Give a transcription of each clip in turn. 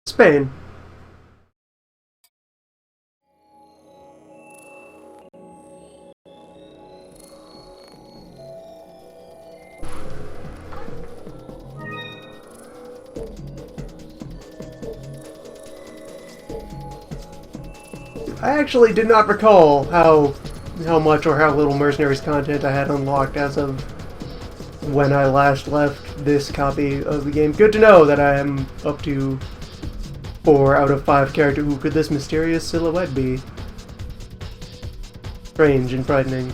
Spain. I actually did not recall how much or how little Mercenaries content I had unlocked as of when I last left this copy of the game. Good to know that I am up to 4 out of 5 character. Who could this mysterious silhouette be? Strange and frightening.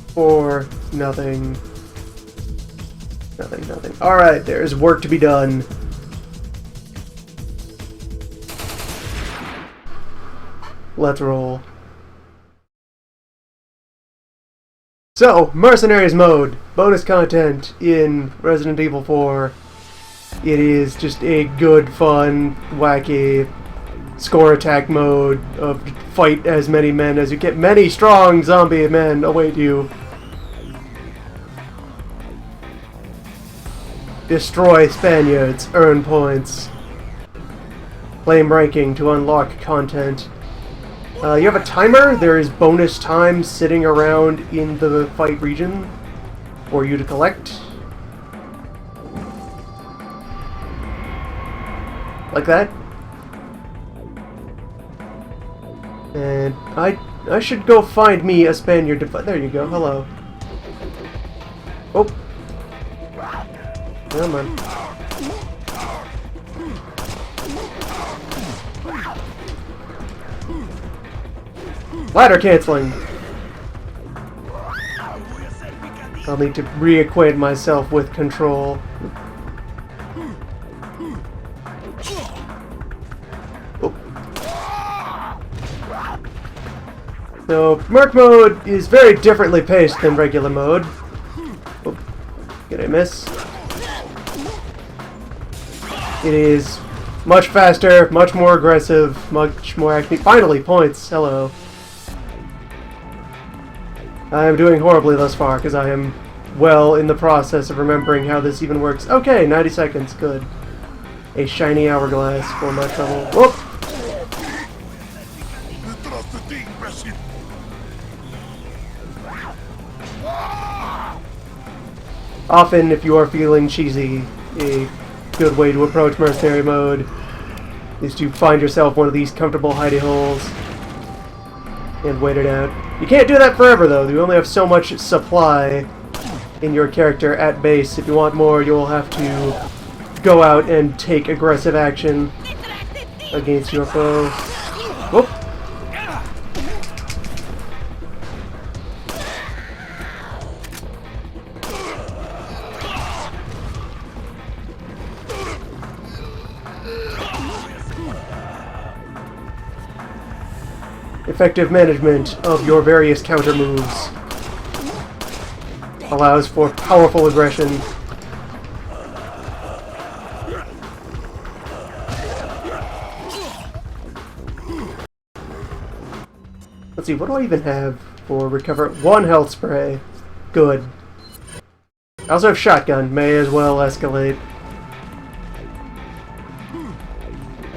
For nothing. Nothing. Alright, there's work to be done. Let's roll. So, Mercenaries mode, bonus content in Resident Evil 4. It is just a good, fun, wacky score attack mode of fight as many men as you get. Many strong zombie men await you. Destroy Spaniards, earn points. Claim ranking to unlock content. You have a timer. There is bonus time sitting around in the fight region for you to collect. Like that. And I should go find me a Spaniard to fight. There you go. Hello. Oh. Come on. Ladder canceling. I'll need to reacquaint myself with control. Oh. So, Merc mode is very differently paced than regular mode. Oh. Did I miss? It is much faster, much more aggressive, much more active. Finally, points. Hello. I am doing horribly thus far, because I am well in the process of remembering how this even works. Okay, 90 seconds, good. A shiny hourglass for my trouble. Whoop! Often, if you are feeling cheesy, a good way to approach Mercenary mode is to find yourself one of these comfortable hidey holes and wait it out. You can't do that forever, though. You only have so much supply in your character at base. If you want more, you'll have to go out and take aggressive action against your foe. Whoop! Effective management of your various counter moves allows for powerful aggression. Let's see, what do I even have for recover? 1 health spray. Good. I also have shotgun. May as well escalate.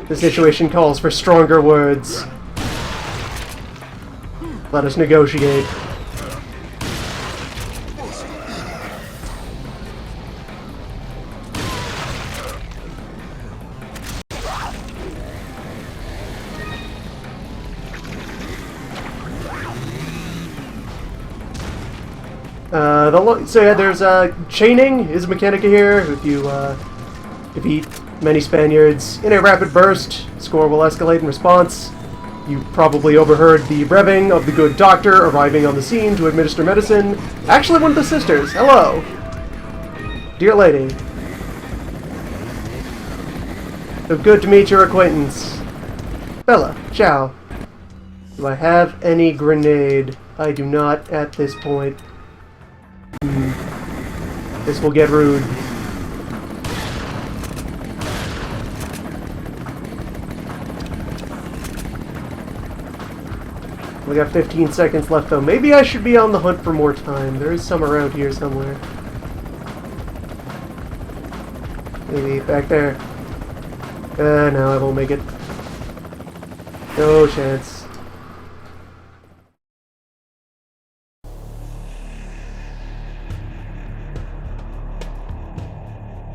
The situation calls for stronger words. Let us negotiate. So yeah, there's chaining is a mechanic here. If you defeat many Spaniards in a rapid burst, score will escalate in response. You probably overheard the revving of the good doctor arriving on the scene to administer medicine. Actually, one of the sisters. Hello. Dear lady. So good to meet your acquaintance. Bella, ciao. Do I have any grenade? I do not at this point. This will get rude. We got 15 seconds left, though. Maybe I should be on the hunt for more time. There is some around here somewhere. Maybe back there. No, I won't make it. No chance.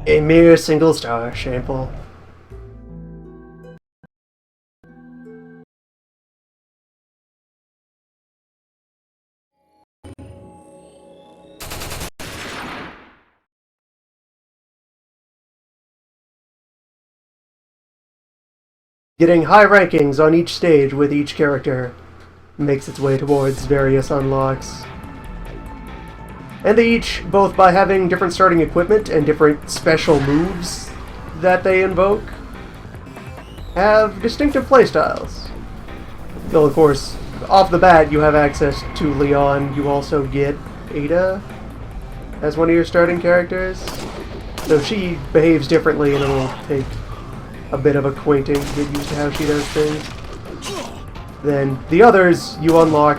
A mere single star, shameful. Getting high rankings on each stage with each character makes its way towards various unlocks. And they each, both by having different starting equipment and different special moves that they invoke, have distinctive playstyles. Though, of course, off the bat you have access to Leon, you also get Ada as one of your starting characters. So she behaves differently and it'll take a bit of acquainting to get used to how she does things. Then the others you unlock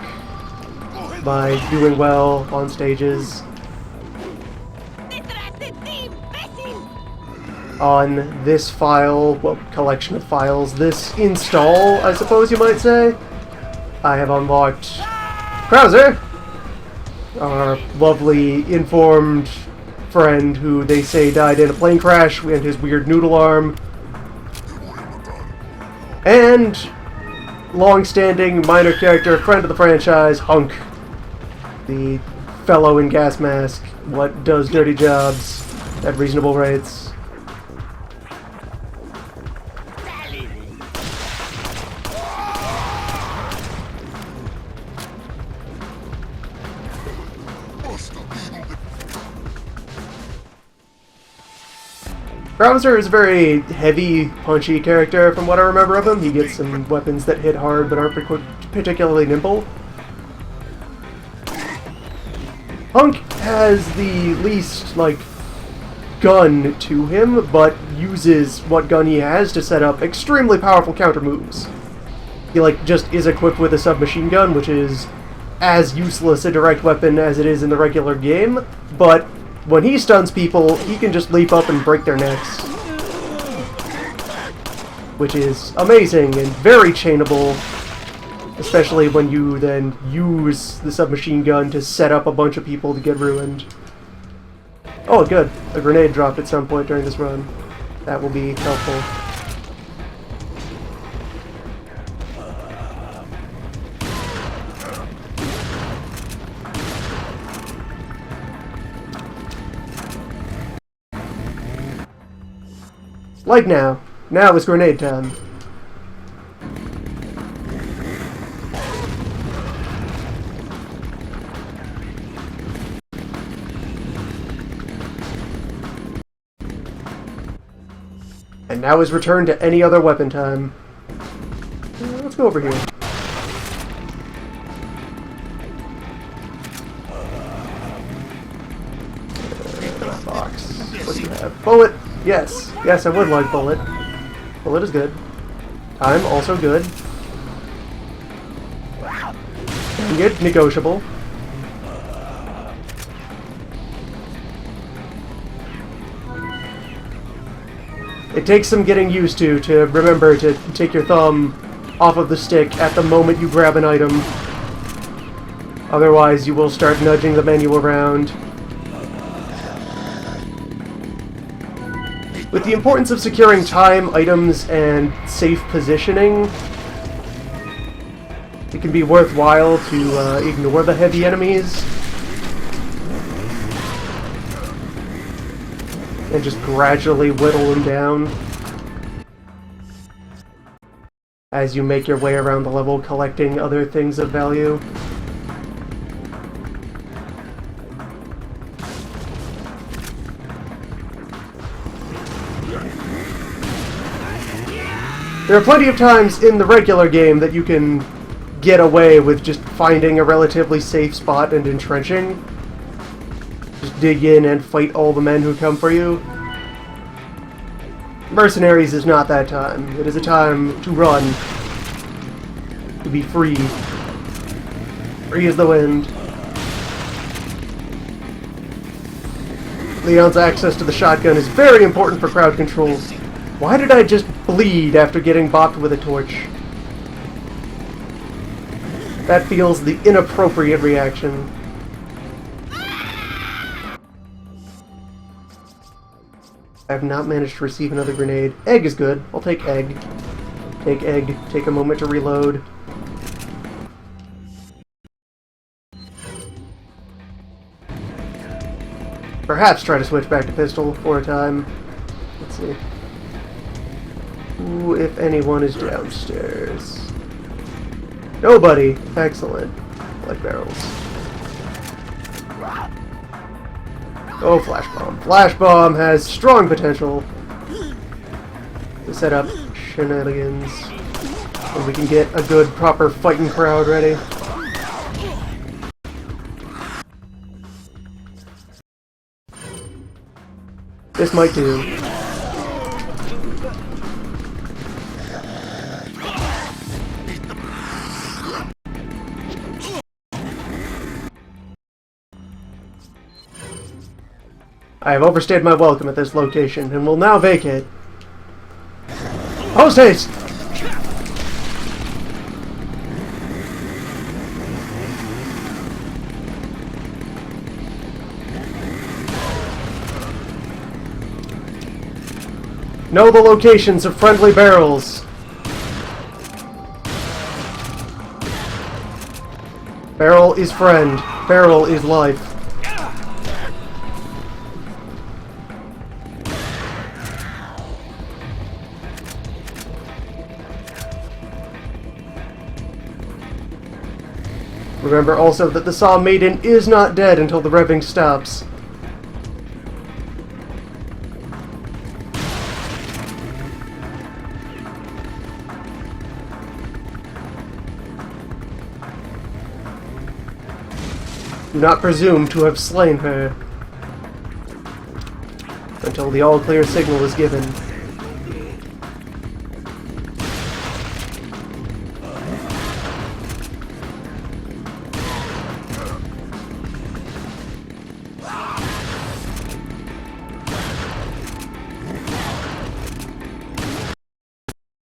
by doing well on stages. On this file, well, collection of files, this install, I suppose you might say, I have unlocked Krauser, our lovely informed friend who they say died in a plane crash and his weird noodle arm. And long-standing minor character, friend of the franchise, Hunk, the fellow in gas mask, what does dirty jobs at reasonable rates. Krauser is a very heavy, punchy character from what I remember of him. He gets some weapons that hit hard but aren't particularly nimble. Hunk has the least, gun to him, but uses what gun he has to set up extremely powerful counter moves. He, just is equipped with a submachine gun, which is as useless a direct weapon as it is in the regular game, but when he stuns people, he can just leap up and break their necks. Which is amazing and very chainable, especially when you then use the submachine gun to set up a bunch of people to get ruined. Oh, good. A grenade dropped at some point during this run. That will be helpful. Like now. Now is grenade time. And now is return to any other weapon time. Let's go over here. Box. What do you have? Bullet! Yes. Yes, I would like bullet. Bullet is good. Time, also good. And good. Negotiable. It takes some getting used to remember to take your thumb off of the stick at the moment you grab an item. Otherwise, you will start nudging the menu around. With the importance of securing time, items, and safe positioning, it can be worthwhile to ignore the heavy enemies and just gradually whittle them down as you make your way around the level collecting other things of value. There are plenty of times in the regular game that you can get away with just finding a relatively safe spot and entrenching. Just dig in and fight all the men who come for you. Mercenaries is not that time. It is a time to run. To be free. Free as the wind. Leon's access to the shotgun is very important for crowd control. Why did I just bleed after getting bopped with a torch? That feels the inappropriate reaction. I have not managed to receive another grenade. Egg is good. I'll take egg. Take egg. Take a moment to reload. Perhaps try to switch back to pistol for a time. Let's see. Who, if anyone, is downstairs? Nobody. Excellent. Like barrels. Oh, flash bomb. Flash bomb has strong potential to set up shenanigans. And we can get a good, proper fighting crowd ready. This might do. I have overstayed my welcome at this location and will now vacate. Post haste! Know the locations of friendly barrels. Barrel is friend. Barrel is life. Remember also that the Saw Maiden is not dead until the revving stops. Do not presume to have slain her until the all-clear signal is given.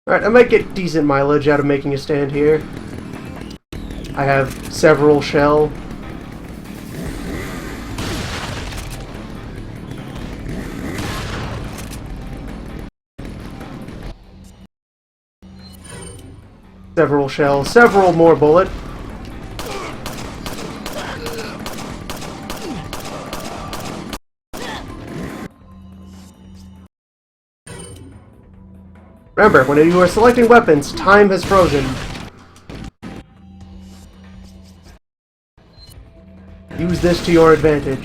Alright, I might get decent mileage out of making a stand here. I have several shell. Several shell, several more bullet. Remember, when you are selecting weapons, time has frozen. Use this to your advantage.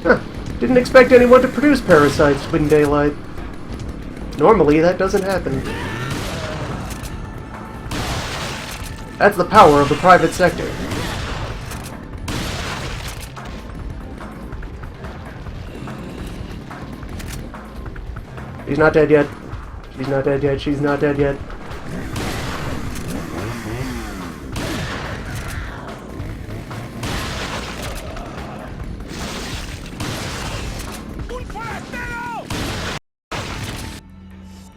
Huh. Didn't expect anyone to produce parasites in daylight. Normally, that doesn't happen. That's the power of the private sector. She's not dead yet. She's not dead yet. She's not dead yet.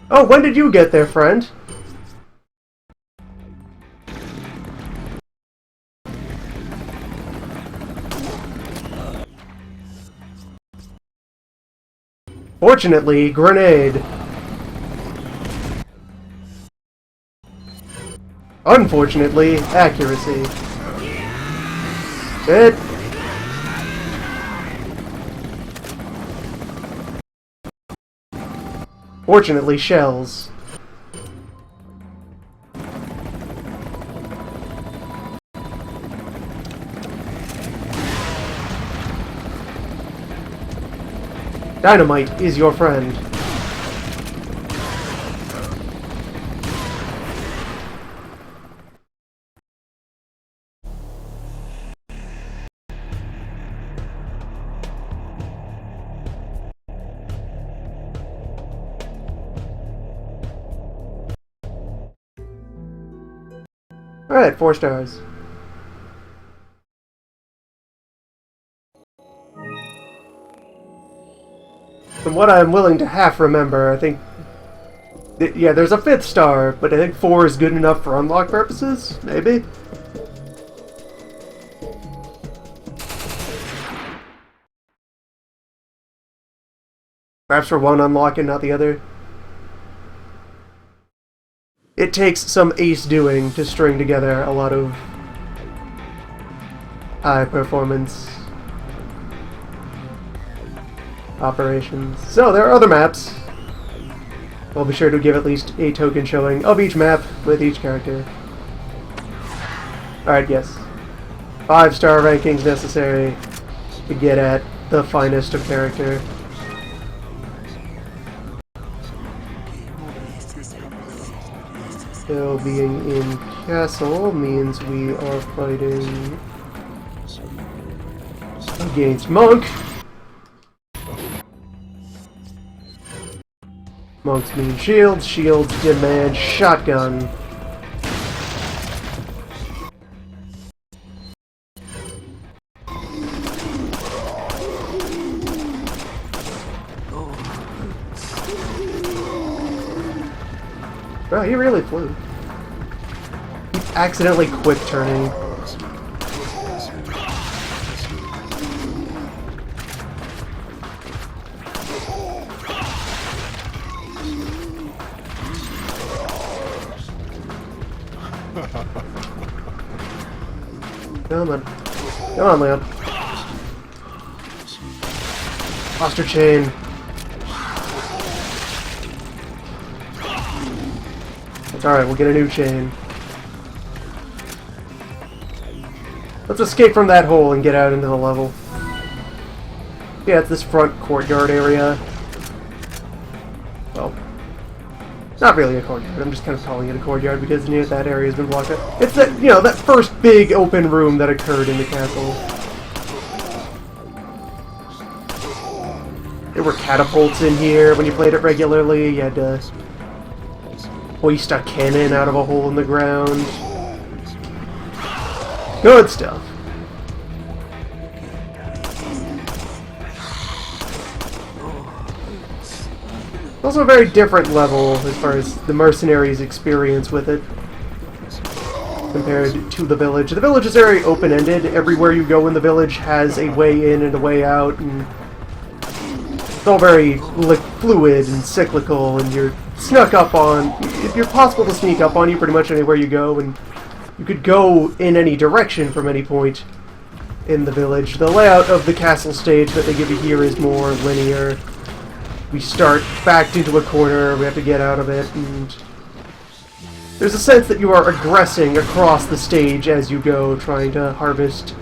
Oh, when did you get there, friend? Fortunately, grenade. Unfortunately, accuracy. It. Fortunately, shells. Dynamite is your friend. Alright, 4 stars. From what I'm willing to half remember, I think... yeah, there's a 5th star, but I think 4 is good enough for unlock purposes? Maybe? Perhaps for one unlock and not the other? It takes some ace doing to string together a lot of high performance operations. So, there are other maps. I'll be sure to give at least a token showing of each map with each character. Alright, yes. 5-star rankings necessary to get at the finest of character. So, being in castle means we are fighting against monk. Monks mean shields, shields demand shotgun. Bro, he really flew. He accidentally quick turning. Come on. Come on, Leon. Foster chain. It's alright, we'll get a new chain. Let's escape from that hole and get out into the level. Yeah, it's this front courtyard area. Well, not really a courtyard. I'm just kind of calling it a courtyard because near that area has been blocked up. It's that, you know, that first big open room that occurred in the castle. There were catapults in here when you played it regularly. You had to hoist a cannon out of a hole in the ground. Good stuff. Also a very different level as far as the mercenaries' experience with it compared to the village. The village is very open-ended. Everywhere you go in the village has a way in and a way out, and it's all very fluid and cyclical, and you're snuck up on. You're possible to sneak up on you pretty much anywhere you go, and you could go in any direction from any point in the village. The layout of the castle stage that they give you here is more linear. We start backed into a corner, we have to get out of it, and there's a sense that you are aggressing across the stage as you go, trying to harvest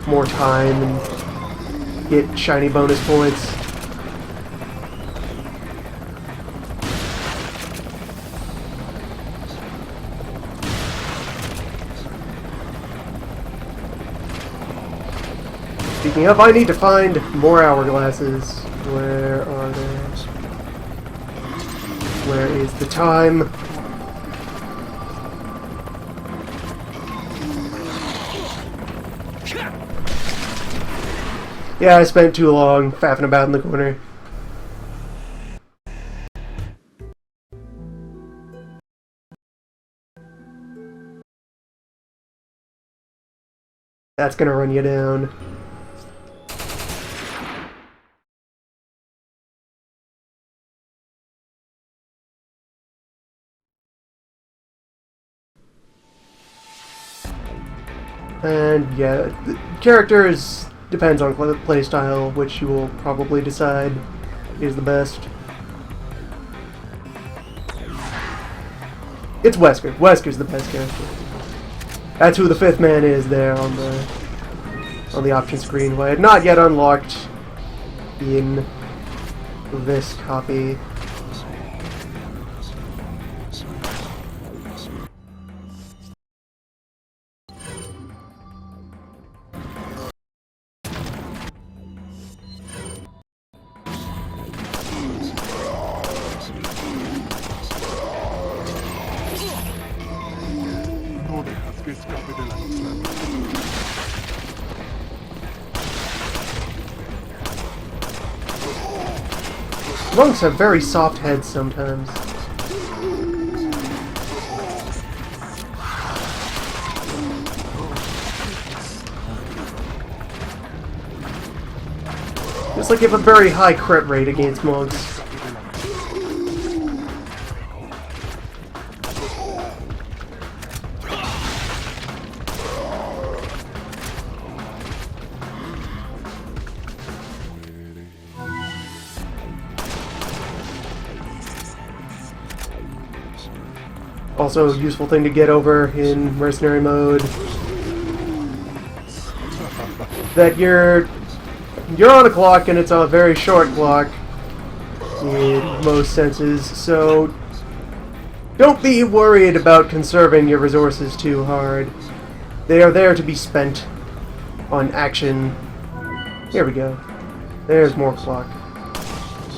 more time and get shiny bonus points. Speaking of, I need to find more hourglasses. Where are they? Where is the time? Yeah, I spent too long faffing about in the corner. That's gonna run you down. And yeah, the characters depends on playstyle, which you will probably decide is the best. It's Wesker. Wesker's the best character. That's who the 5th man is there on the option screen, who I had not yet unlocked in this copy. Monks have very soft heads sometimes. It's like you have a very high crit rate against monks. Also a useful thing to get over in mercenary mode. That you're on a clock and it's a very short clock in most senses, so don't be worried about conserving your resources too hard. They are there to be spent on action. Here we go. There's more clock.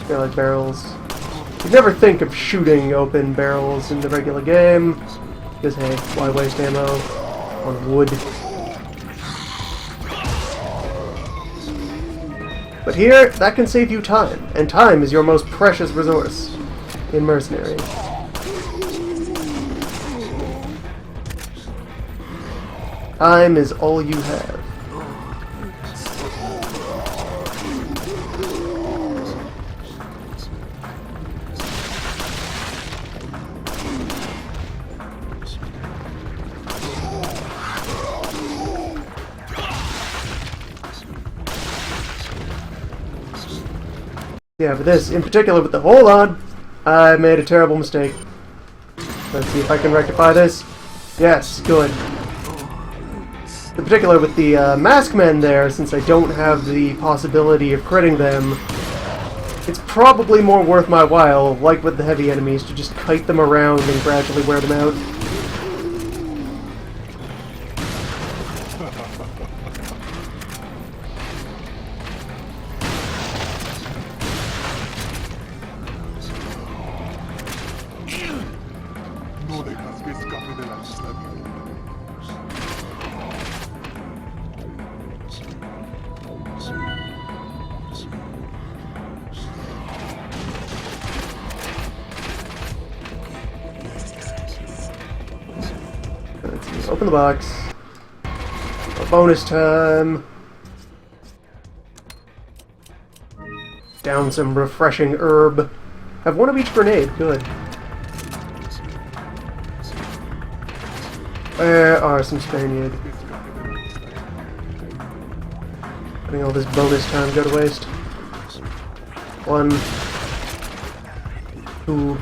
Skylight barrels. You'd never think of shooting open barrels in the regular game, because hey, why waste ammo on wood? But here, that can save you time, and time is your most precious resource in Mercenary. Time is all you have. Yeah, but this, in particular with the... Hold on! I made a terrible mistake. Let's see if I can rectify this. Yes, good. In particular with the Maskmen there, since I don't have the possibility of critting them, it's probably more worth my while, like with the heavy enemies, to just kite them around and gradually wear them out. Let's see, open the box. Bonus time. Down some refreshing herb. Have one of each grenade. Good. Where are some Spaniards? Letting all this bonus time go to waste. 1, 2,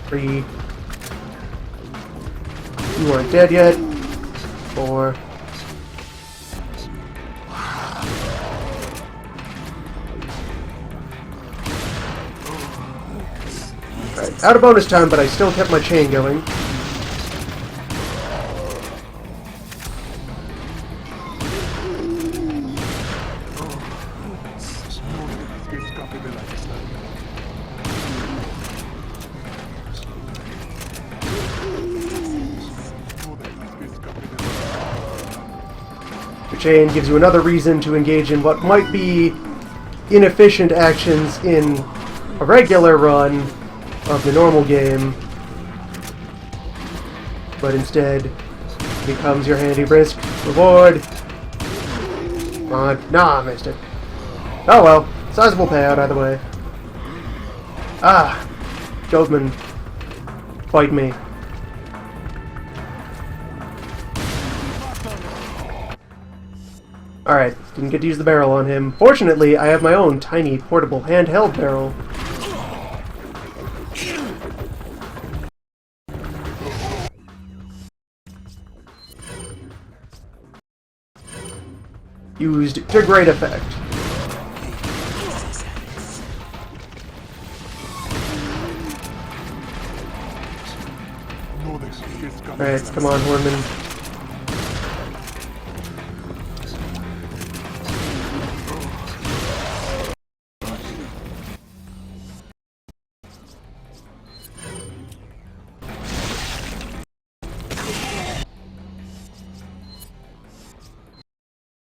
3. You aren't dead yet. 4. Alright, out of bonus time, but I still kept my chain going. The chain gives you another reason to engage in what might be inefficient actions in a regular run of the normal game, but instead becomes your handy risk reward. Come on. Nah, I missed it. Oh well, sizable payout either way. Ah, Goldman, fight me. Alright, didn't get to use the barrel on him. Fortunately, I have my own tiny portable handheld barrel. Used to great effect. Alright, come on, Hornman.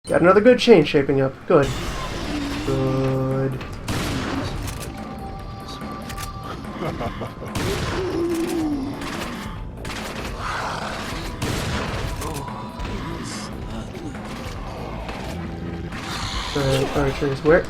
Got another good chain shaping up. Good. Archers, where?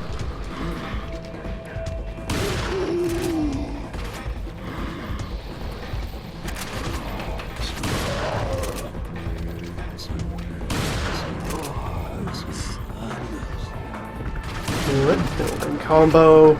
Building combo.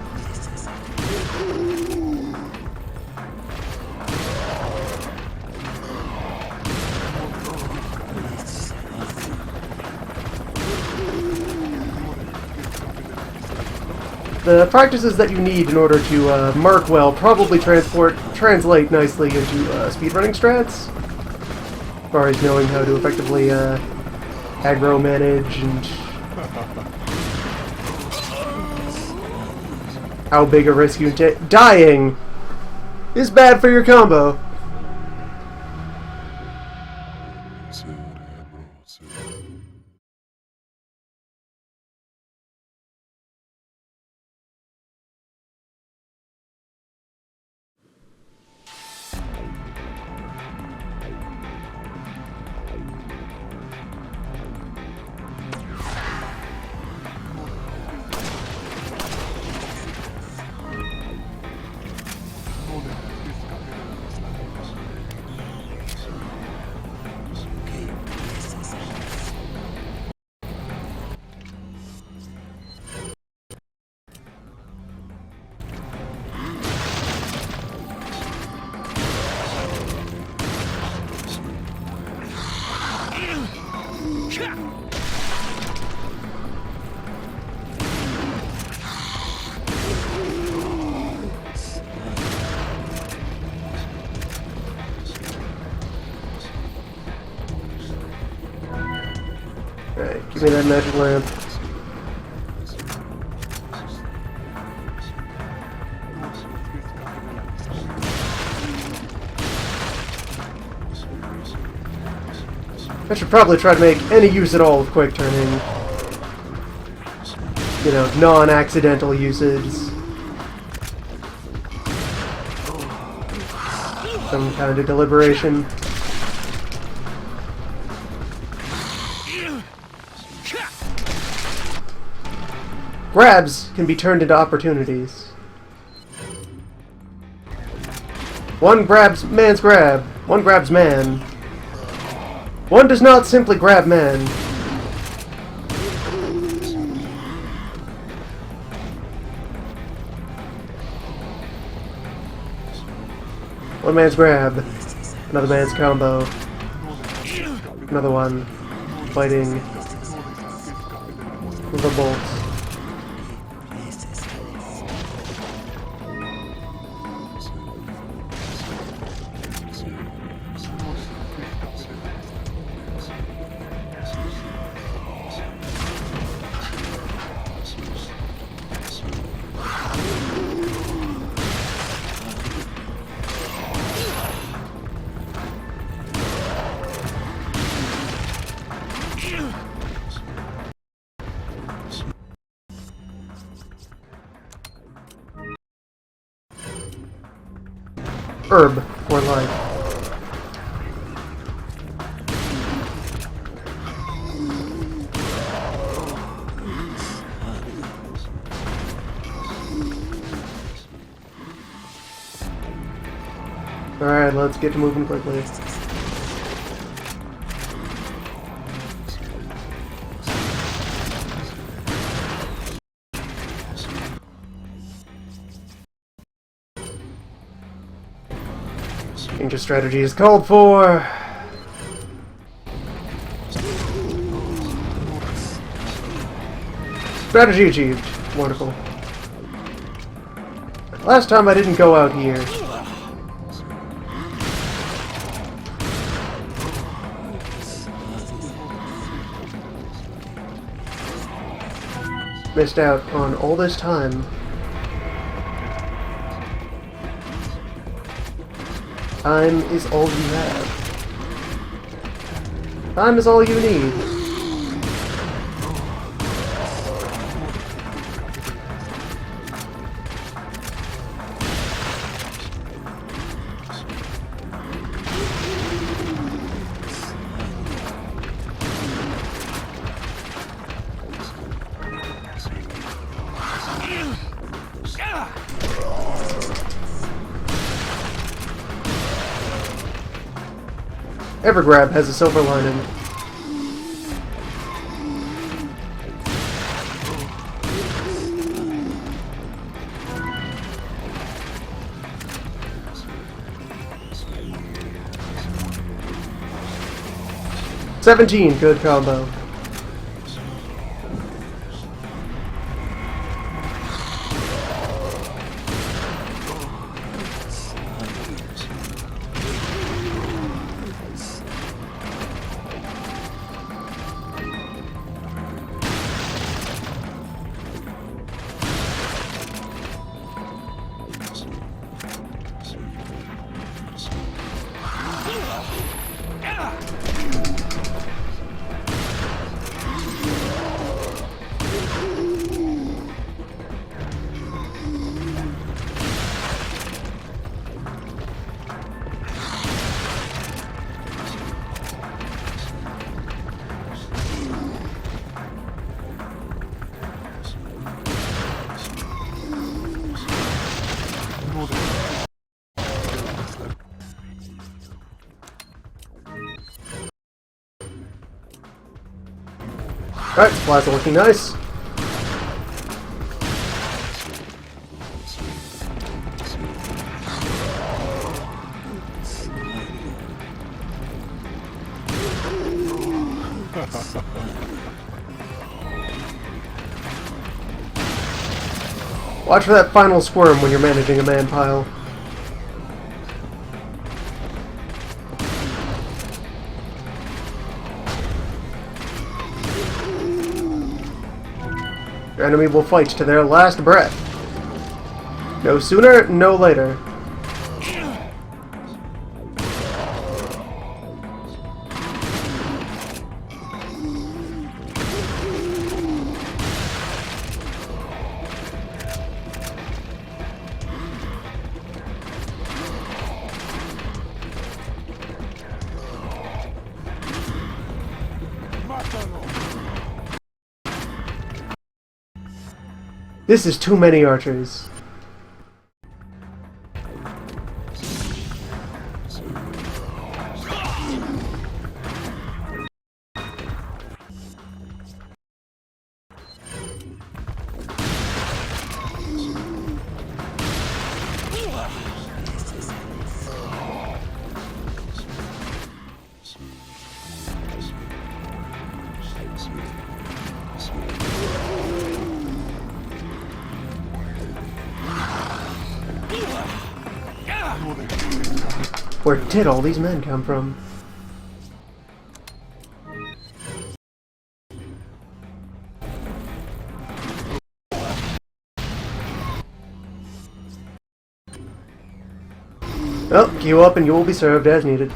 The practices that you need in order to mark well probably translate nicely into speedrunning strats, as far as knowing how to effectively aggro manage and how big a risk you take. Dying is bad for your combo. Alright, give me that magic lamp. I should probably try to make any use at all of quick turning. You know, non-accidental usage. Some kind of deliberation. Grabs can be turned into opportunities. One grabs man's grab. One grabs man. One does not simply grab man. One man's grab. Another man's combo. Another one. Fighting with the bolts. Herb for life. Alright, let's get to moving quickly. Change of strategy is called for. Strategy achieved. Wonderful. Last time I didn't go out here. Missed out on all this time. Time is all you have. Time is all you need. Every grab has a silver lining. $17, good combo. Alright, supplies are looking nice. Watch for that final squirm when you're managing a man pile. Your enemy will fight to their last breath. No sooner, no later. This is too many archers. Where did all these men come from? Well, queue up and you will be served as needed.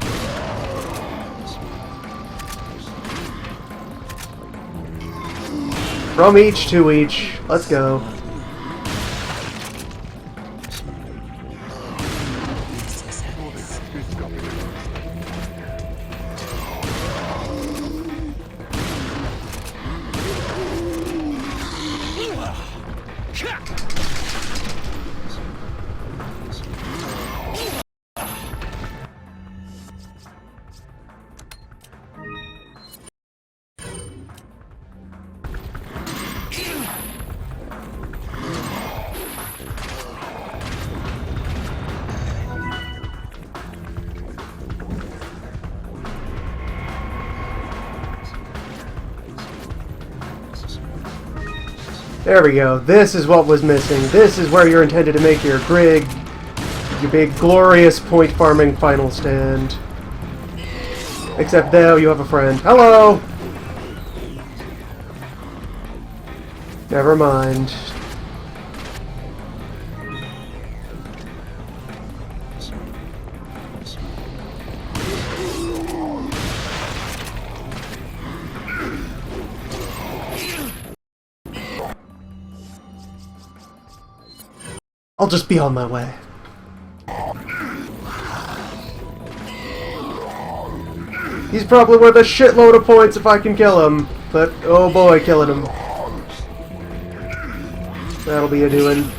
From each to each. Let's go. There we go. This is what was missing. This is where you're intended to make your big glorious point farming final stand. Except now you have a friend. Hello! Never mind. I'll just be on my way. He's probably worth a shitload of points if I can kill him, but oh boy, killing him. That'll be a doing.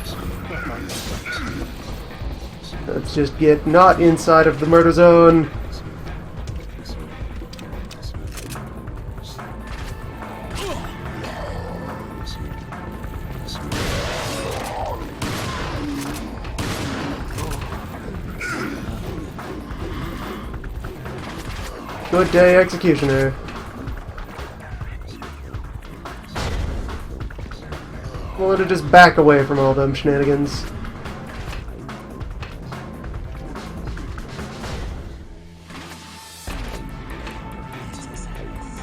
Let's just get not inside of the murder zone. Good day, Executioner. We'll let it just back away from all them shenanigans.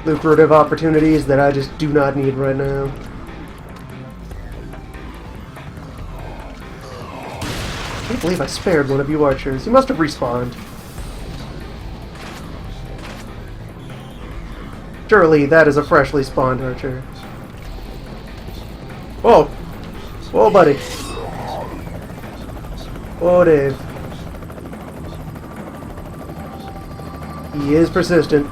Lucrative opportunities that I just do not need right now. I can't believe I spared one of you archers. You must have respawned. Surely that is a freshly spawned archer. Whoa! Whoa, buddy. Whoa, Dave. He is persistent.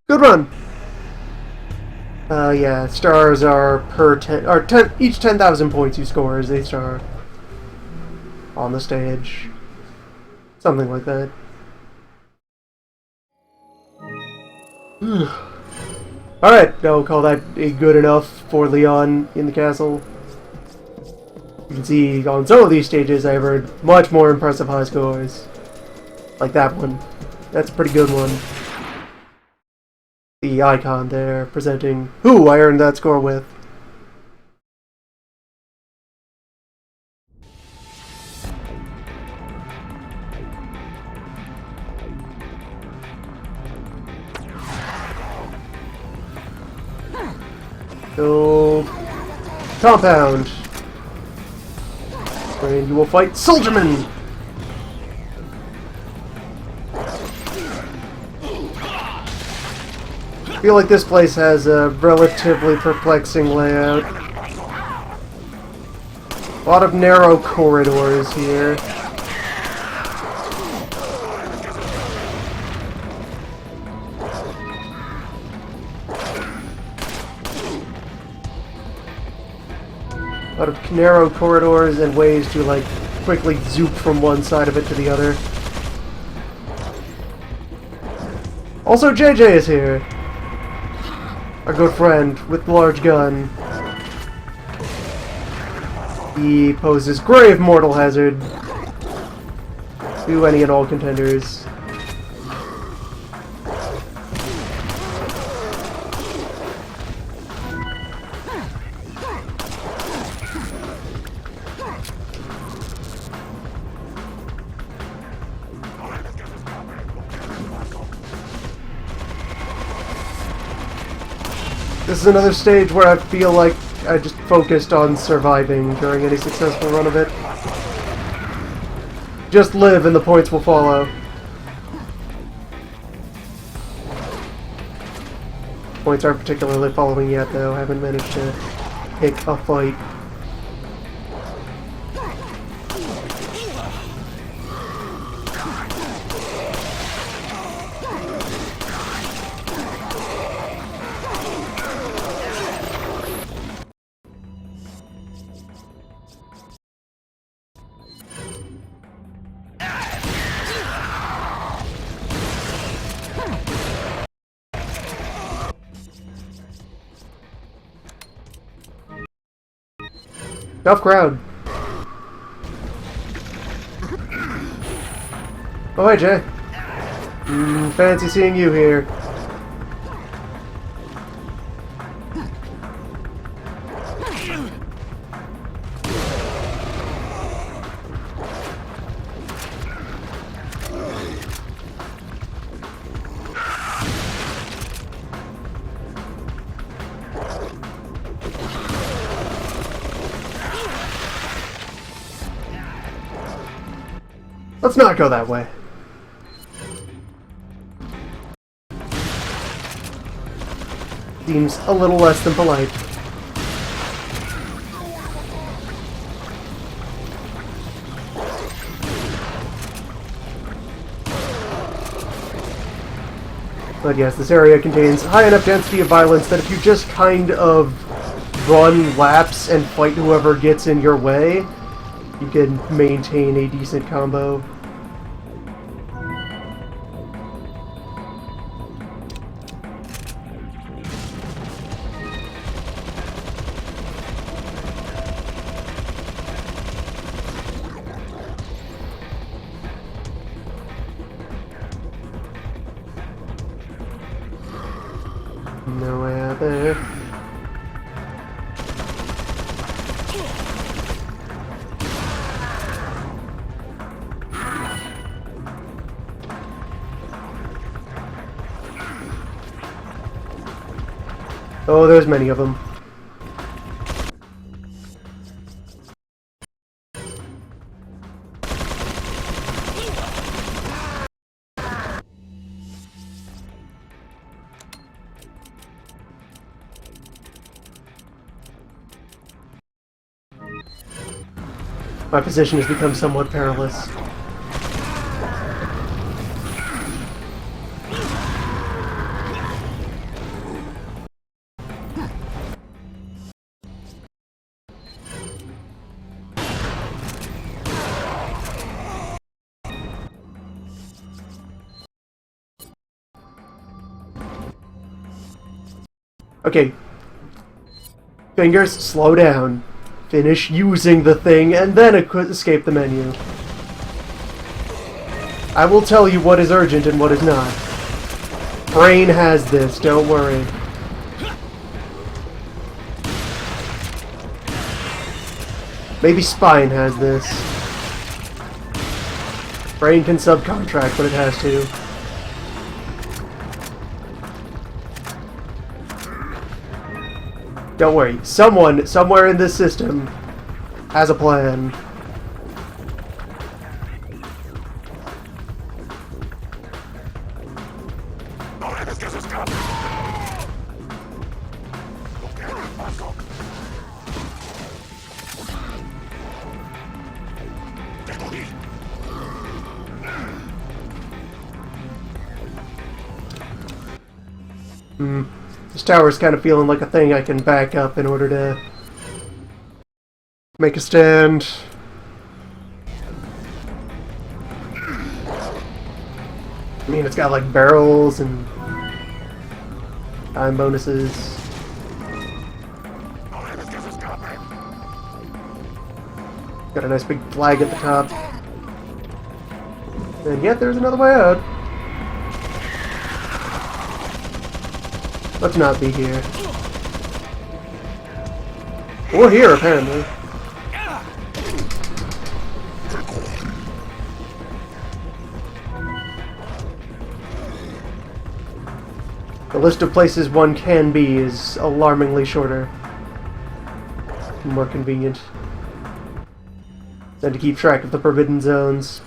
Good run! Yeah, stars are per 10, or 10, each 10,000 points you score is a star on the stage. Something like that. Alright, I'll call that a good enough for Leon in the castle. You can see on some of these stages I have earned much more impressive high scores. Like that one. That's a pretty good one. The icon there presenting who I earned that score with. Build compound. And you will fight soldiermen. I feel like this place has a relatively perplexing layout. A lot of narrow corridors here. A lot of narrow corridors and ways to, like, quickly zoop from one side of it to the other. Also, JJ is here. Our good friend with the large gun. He poses grave mortal hazard to any and all contenders. This is another stage where I feel like I just focused on surviving during any successful run of it. Just live and the points will follow. Points aren't particularly following yet though, I haven't managed to pick a fight. Tough crowd. Oh, hey, Jay. Fancy seeing you here. Let's not go that way. Seems a little less than polite. But yes, this area contains high enough density of violence that if you just kind of run laps and fight whoever gets in your way, you can maintain a decent combo. No way out there. Oh, there's many of them. My position has become somewhat perilous. Okay. Fingers, slow down. Finish using the thing, and then escape the menu. I will tell you what is urgent and what is not. Brain has this, don't worry. Maybe Spine has this. Brain can subcontract, but it has to. Don't worry. Someone, somewhere in this system, has a plan. This tower's kind of feeling like a thing I can back up in order to make a stand. I mean, it's got like barrels and time bonuses. Got a nice big flag at the top. And yet there's another way out. Let's not be here. We're here, apparently. The list of places one can be is alarmingly shorter. More convenient than to keep track of the forbidden zones.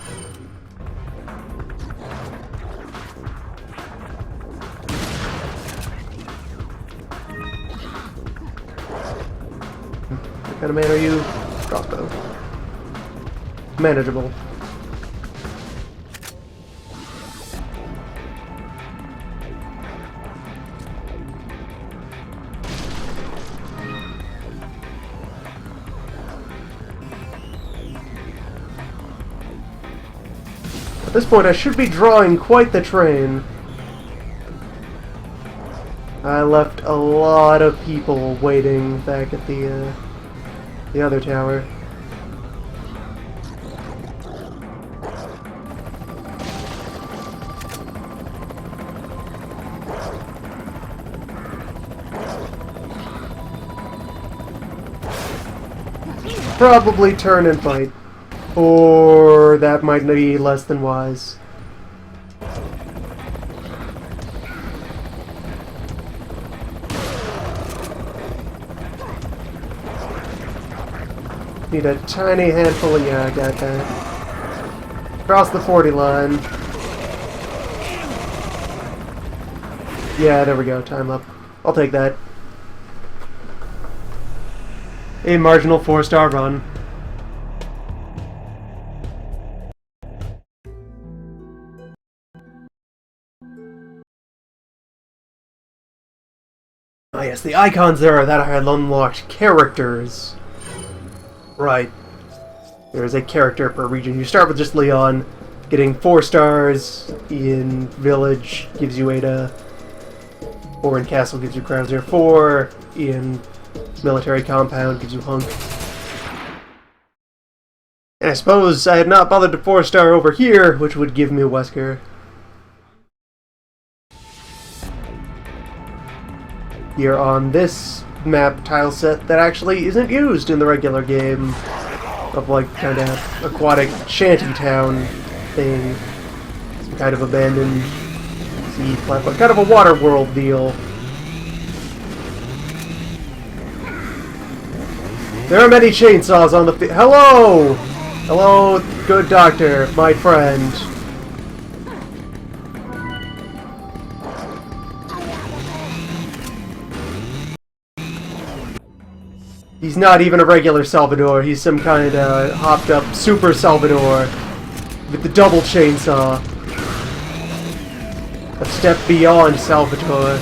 What kind of man are you? Crossbow. Manageable. At this point, I should be drawing quite the train. I left a lot of people waiting back at the other tower. Probably turn and fight. Or that might be less than wise. Need a tiny handful of... yeah, I got that. Cross the 40 line. Yeah, there we go. Time up. I'll take that. A marginal 4-star run. Oh yes, the icons there are that I had unlocked characters. Right. There's a character per region. You start with just Leon. Getting 4 stars in Village gives you Ada. 4 in Castle gives you Krauser. 4 in Military Compound gives you Hunk. And I suppose I had not bothered to 4-star over here, which would give me Wesker. Here on this map tile set that actually isn't used in the regular game. Of like kind of aquatic shantytown thing. Some kind of abandoned sea platform. Kind of a water world deal. There are many chainsaws on the Hello! Hello, good doctor, my friend. He's not even a regular Salvador, he's some kind of hopped up super Salvador with the double chainsaw. A step beyond Salvador.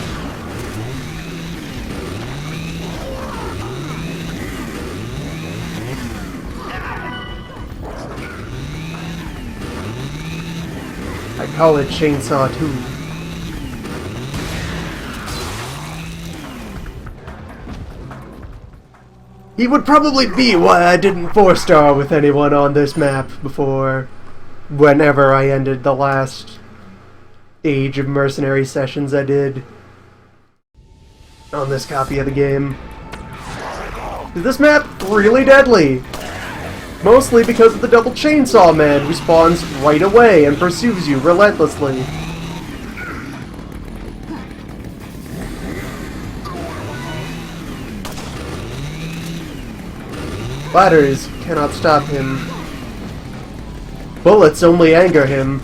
I call it Chainsaw 2. He would probably be why I didn't 4-star with anyone on this map before, whenever I ended the last Age of Mercenary sessions I did on this copy of the game. Is this map really deadly? Mostly because of the double chainsaw man who spawns right away and pursues you relentlessly. Ladders cannot stop him. Bullets only anger him.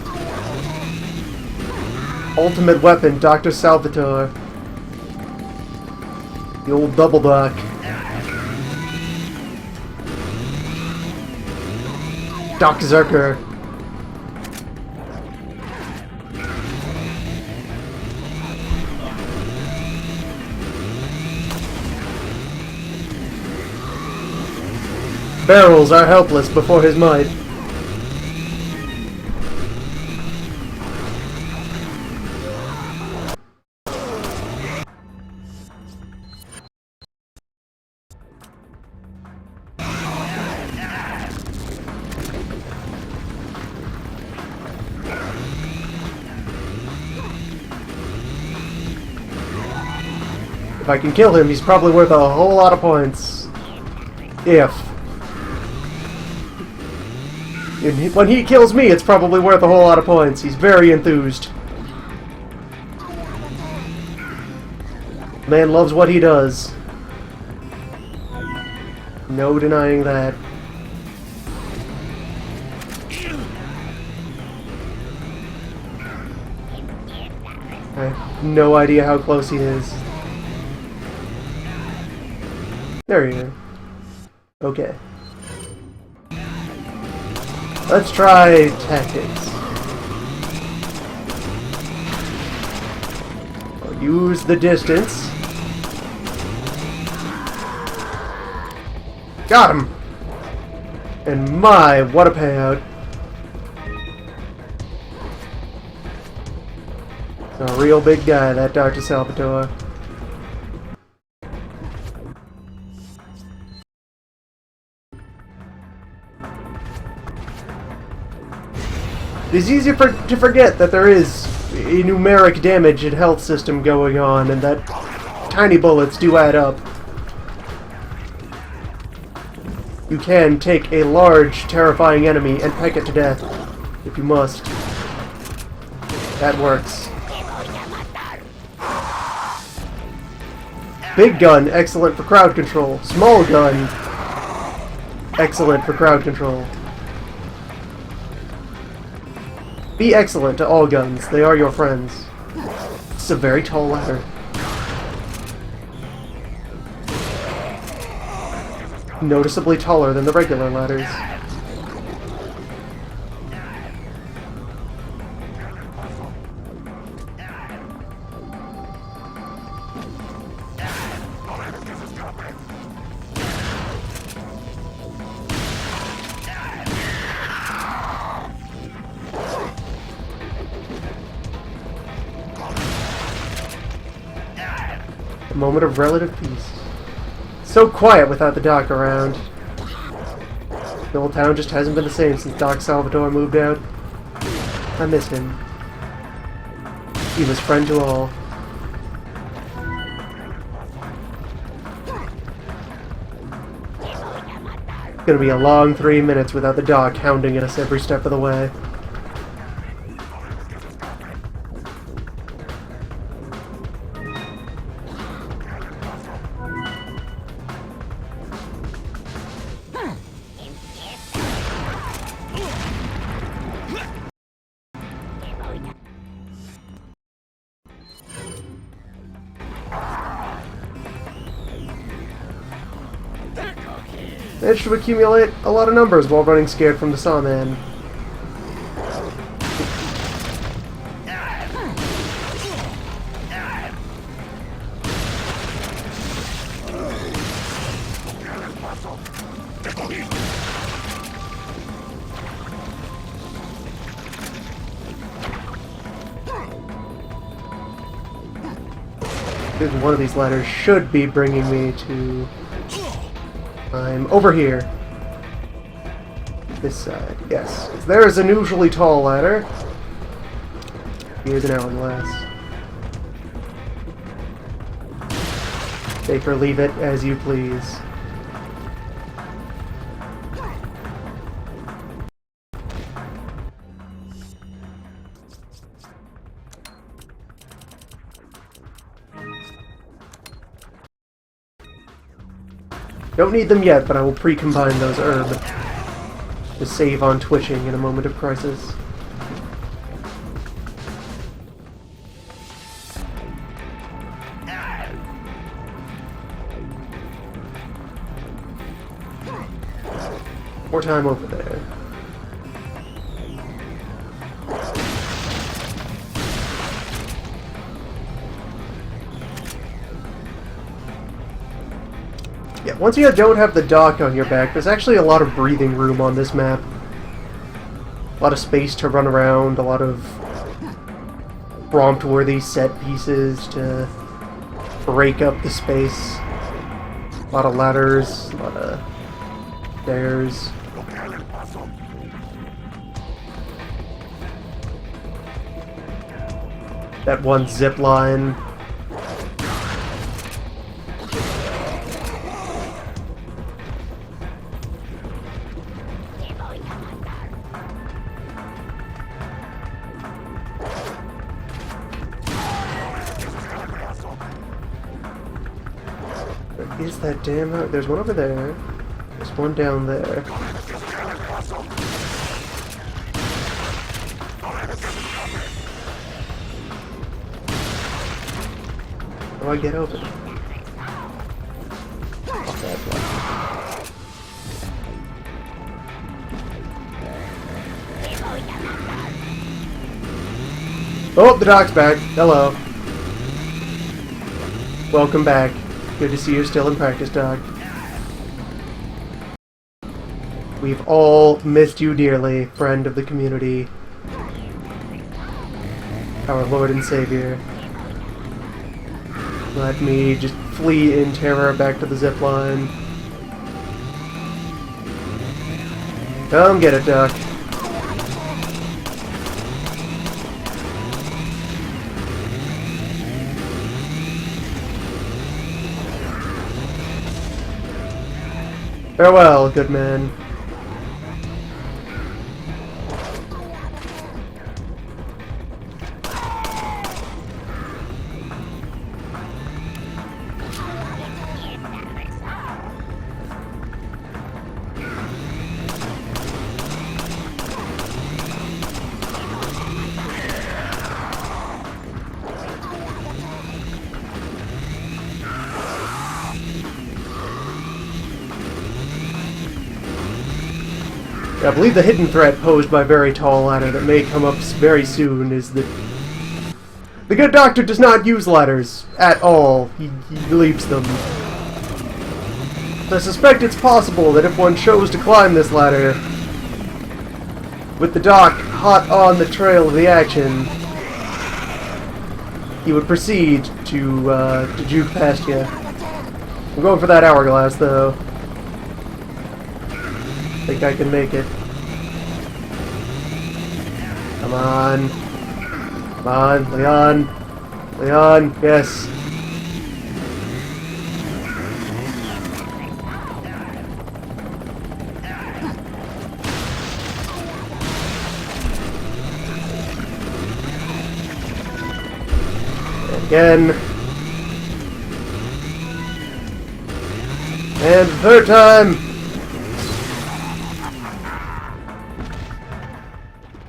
Ultimate weapon, Dr. Salvatore. The old double dock. Doc Zerker. Barrels are helpless before his might. If I can kill him, he's probably worth a whole lot of points. When he kills me, it's probably worth a whole lot of points. He's very enthused. Man loves what he does. No denying that. I have no idea how close he is. There he is. Okay. Let's try tactics. I'll use the distance. Got him! And my, what a payout. A real big guy, that Dr. Salvatore. It's easy to forget that there is a numeric damage and health system going on, and that tiny bullets do add up. You can take a large, terrifying enemy and peck it to death, if you must. That works. Big gun, excellent for crowd control. Small gun, excellent for crowd control. Be excellent to all guns. They are your friends. It's a very tall ladder. Noticeably taller than the regular ladders. A moment of relative peace. So quiet without the doc around. The old town just hasn't been the same since Doc Salvatore moved out. I miss him. He was friend to all. It's gonna be a long 3 minutes without the doc hounding us every step of the way. Managed to accumulate a lot of numbers while running scared from the Sawman. One of these ladders should be bringing me to... I'm over here. This side, yes. There is an unusually tall ladder. Here's an hourglass. Take or leave it as you please. Don't need them yet, but I will pre-combine those herbs to save on twitching in a moment of crisis. More time over there. Yeah, once you don't have the dock on your back, there's actually a lot of breathing room on this map. A lot of space to run around, a lot of prompt-worthy set pieces to break up the space. A lot of ladders, a lot of stairs. That one zip line. Is that damn out? There's one over there. There's one down there. How do I get over? Off that block. Oh, the doc's back. Hello. Welcome back. Good to see you're still in practice, Doc. We've all missed you dearly, friend of the community. Our Lord and Savior. Let me just flee in terror back to the zipline. Come get it, Doc. Farewell, good man. I believe the hidden threat posed by very tall ladder that may come up very soon is that the good doctor does not use ladders at all. He leaps them. I suspect it's possible that if one chose to climb this ladder, with the doc hot on the trail of the action, he would proceed to juke past you. I'm going for that hourglass, though. Think I can make it. Come on. Come on, Leon. Leon, yes. Again. And third time.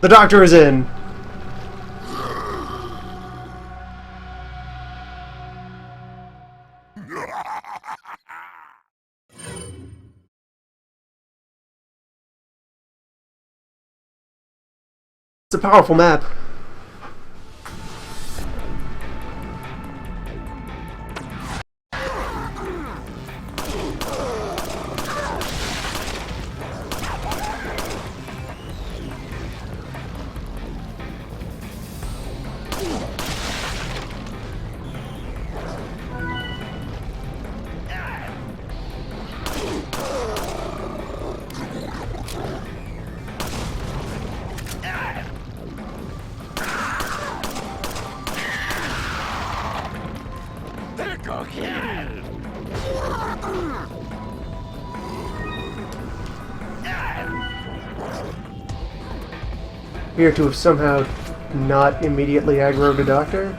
The doctor is in. It's a powerful map. Appear to have somehow not immediately aggroed the doctor.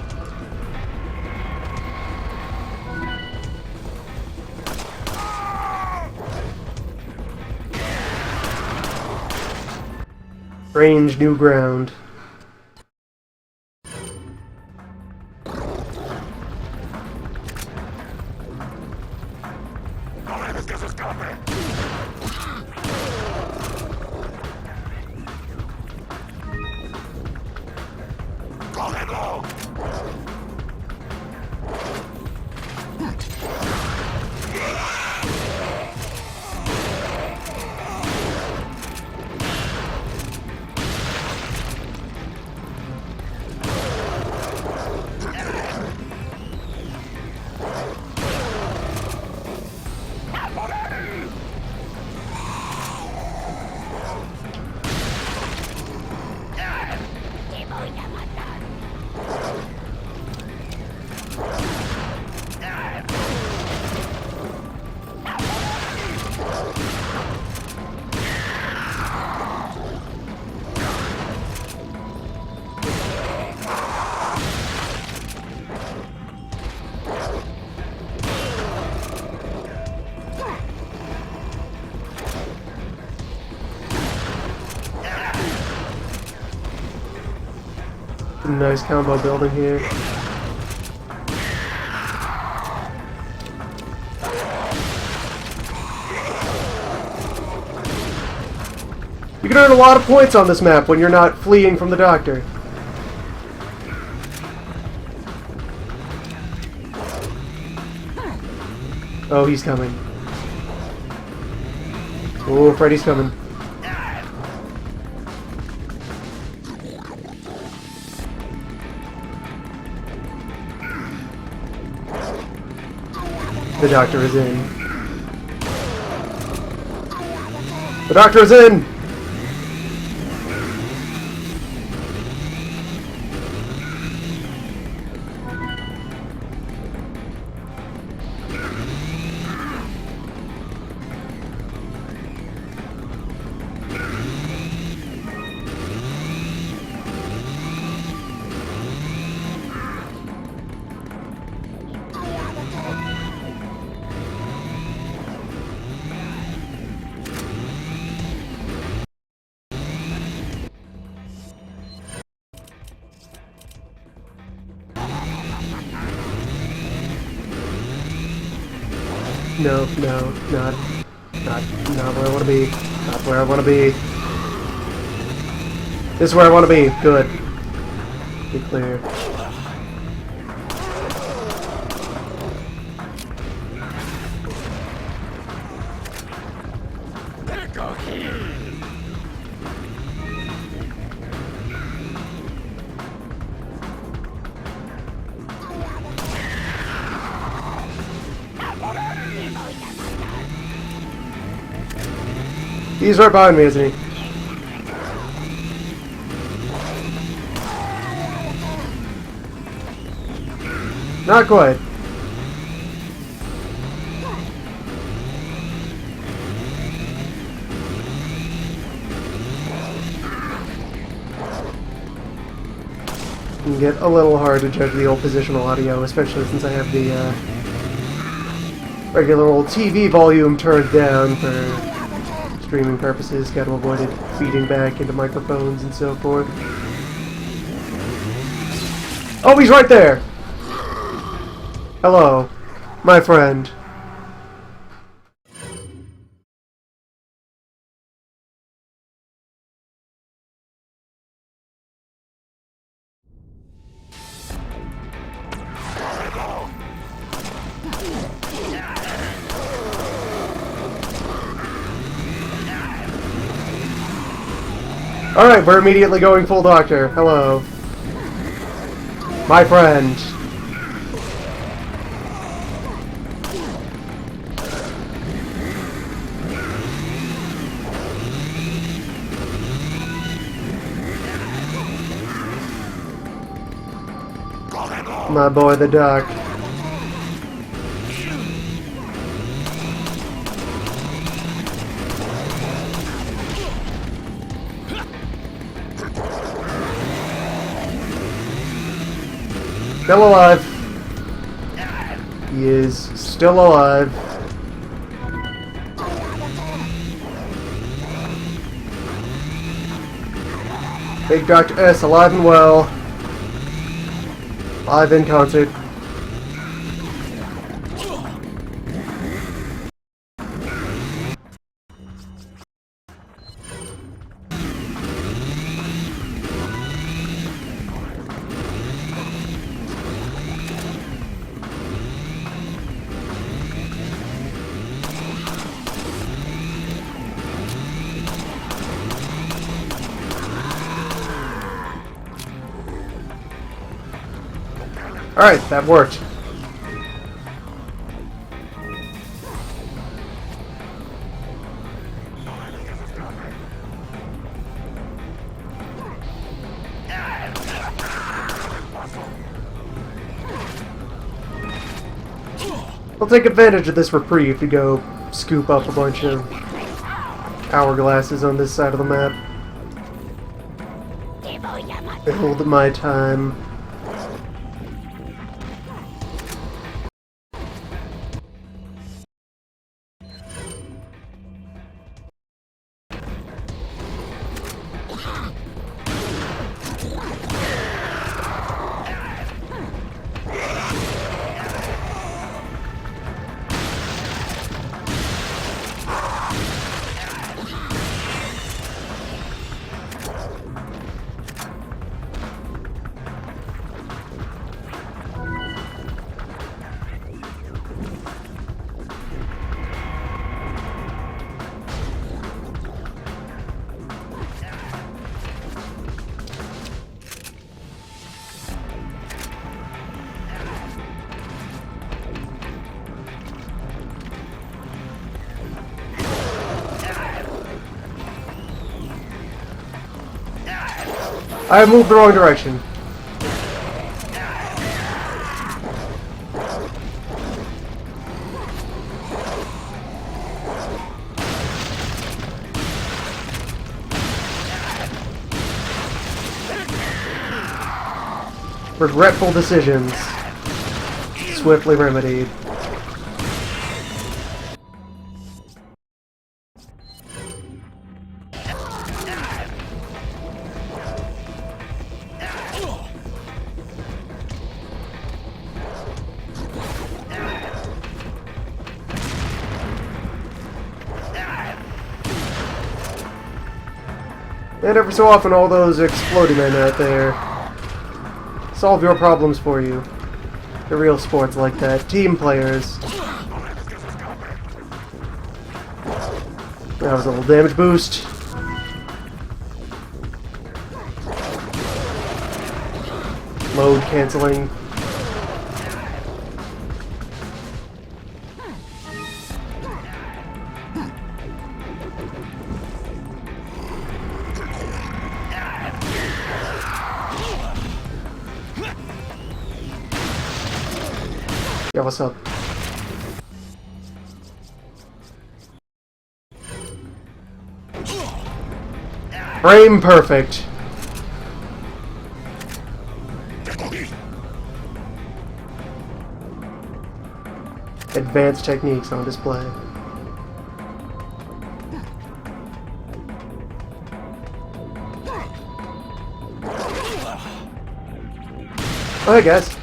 Strange new ground. Nice combo building here. You can earn a lot of points on this map when you're not fleeing from the doctor. Oh, he's coming. Oh, Freddy's coming. The doctor is in. The doctor is in! No, not where I want to be. Not where I want to be. This is where I want to be. Good. Be clear. He's right behind me, isn't he? Not quite. It can get a little hard to judge the old positional audio, especially since I have the regular old TV volume turned down for streaming purposes. Got to avoid it feeding back into microphones and so forth. Oh, he's right there! Hello, my friend. Alright, we're immediately going full doctor. Hello. My friend. My boy the duck. Still alive. He is still alive. Big Dr. S alive and well. Live in concert. Alright, that worked. I'll take advantage of this reprieve to go scoop up a bunch of hourglasses on this side of the map. Hold my time. I moved the wrong direction. Regretful decisions. Swiftly remedied. And every so often, all those exploding men out there solve your problems for you. The real sports like that. Team players. That was a little damage boost. Load canceling. Yeah, what's up? Frame perfect. Advanced techniques on display. Oh, hey guys.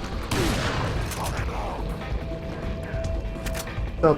Oh.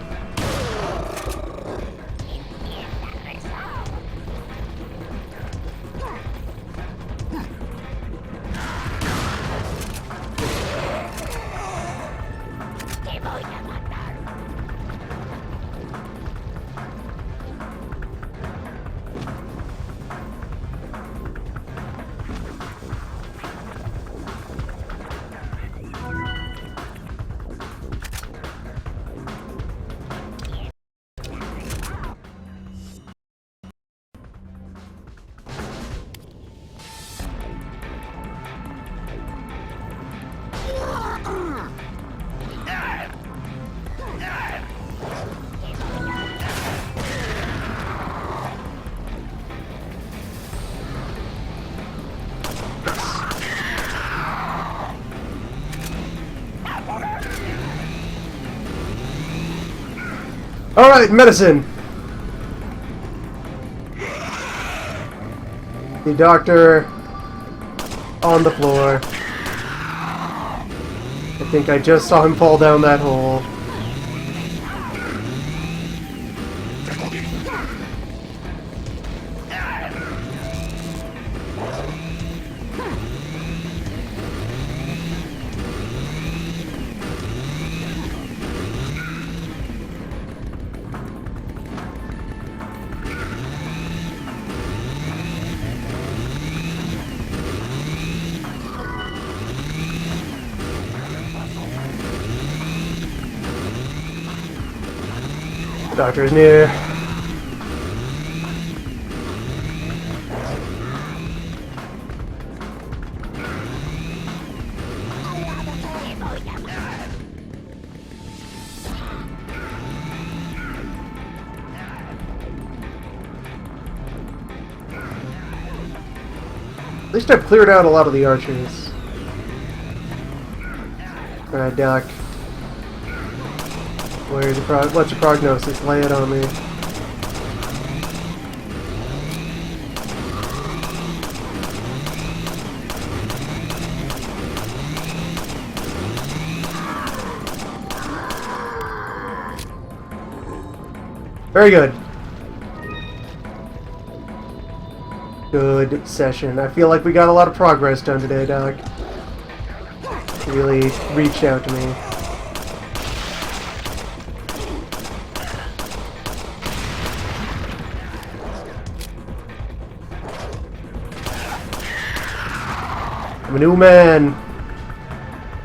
Alright, medicine! The doctor on the floor. I think I just saw him fall down that hole. The doctor is near. At least I've cleared out a lot of the archers. Alright, Doc. What's your prognosis? Lay it on me. Very good. Good session. I feel like we got a lot of progress done today, Doc. You really reached out to me. I'm a new man.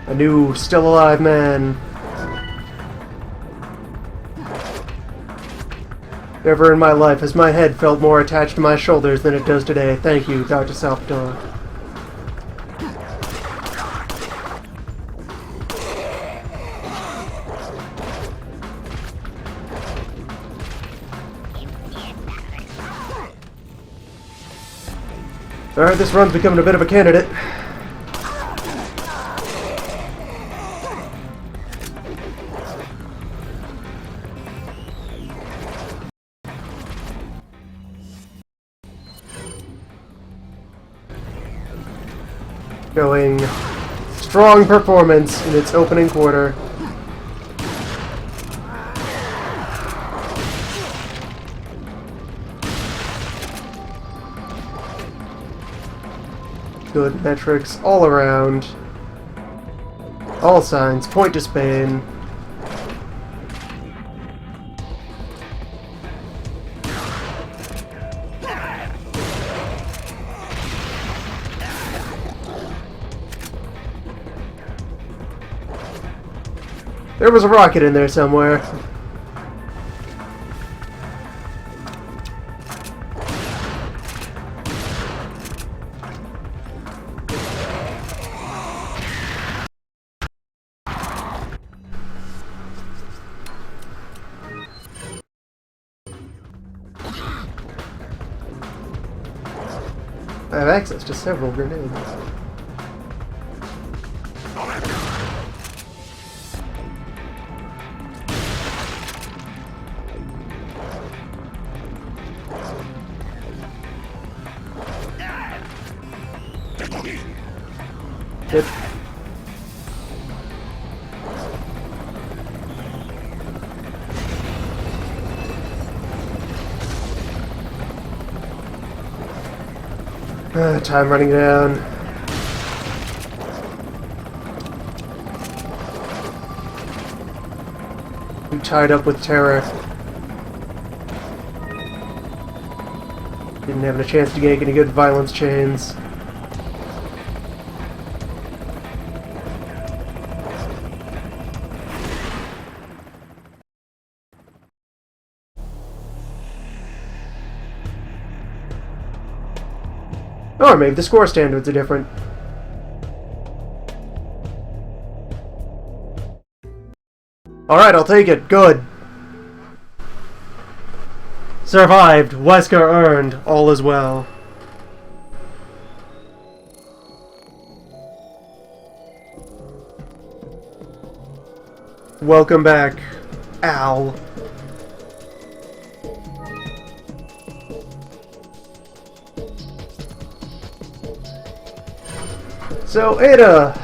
A new, still alive man. Never in my life has my head felt more attached to my shoulders than it does today. Thank you, Dr. Salvatore. Alright, this run's becoming a bit of a candidate. Showing strong performance in its opening quarter. Good metrics all around. All signs point to Spain. There was a rocket in there somewhere. have access to several grenades. Hit. Time running down. I'm tied up with terror. Didn't have a chance to get any good violence chains. Or maybe the score standards are different. Alright, I'll take it. Good. Survived. Wesker earned. All is well. Welcome back, Al. So, Ada.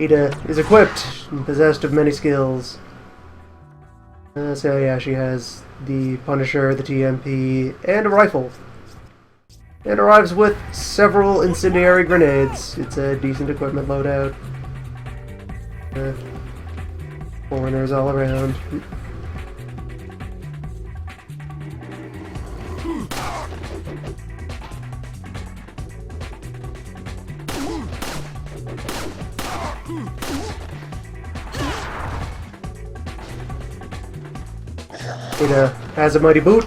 Ada is equipped and possessed of many skills. So yeah, she has the Punisher, the TMP, and a rifle. And arrives with several incendiary grenades. It's a decent equipment loadout. Foreigners all around. It has a mighty boot.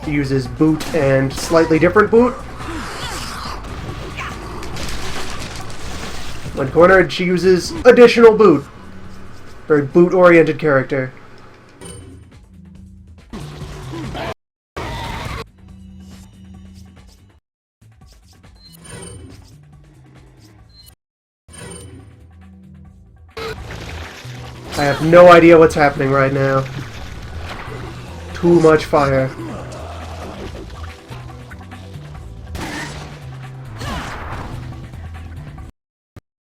Uses boot and slightly different boot. When cornered, she uses additional boot. Very boot-oriented character. I have no idea what's happening right now. Too much fire.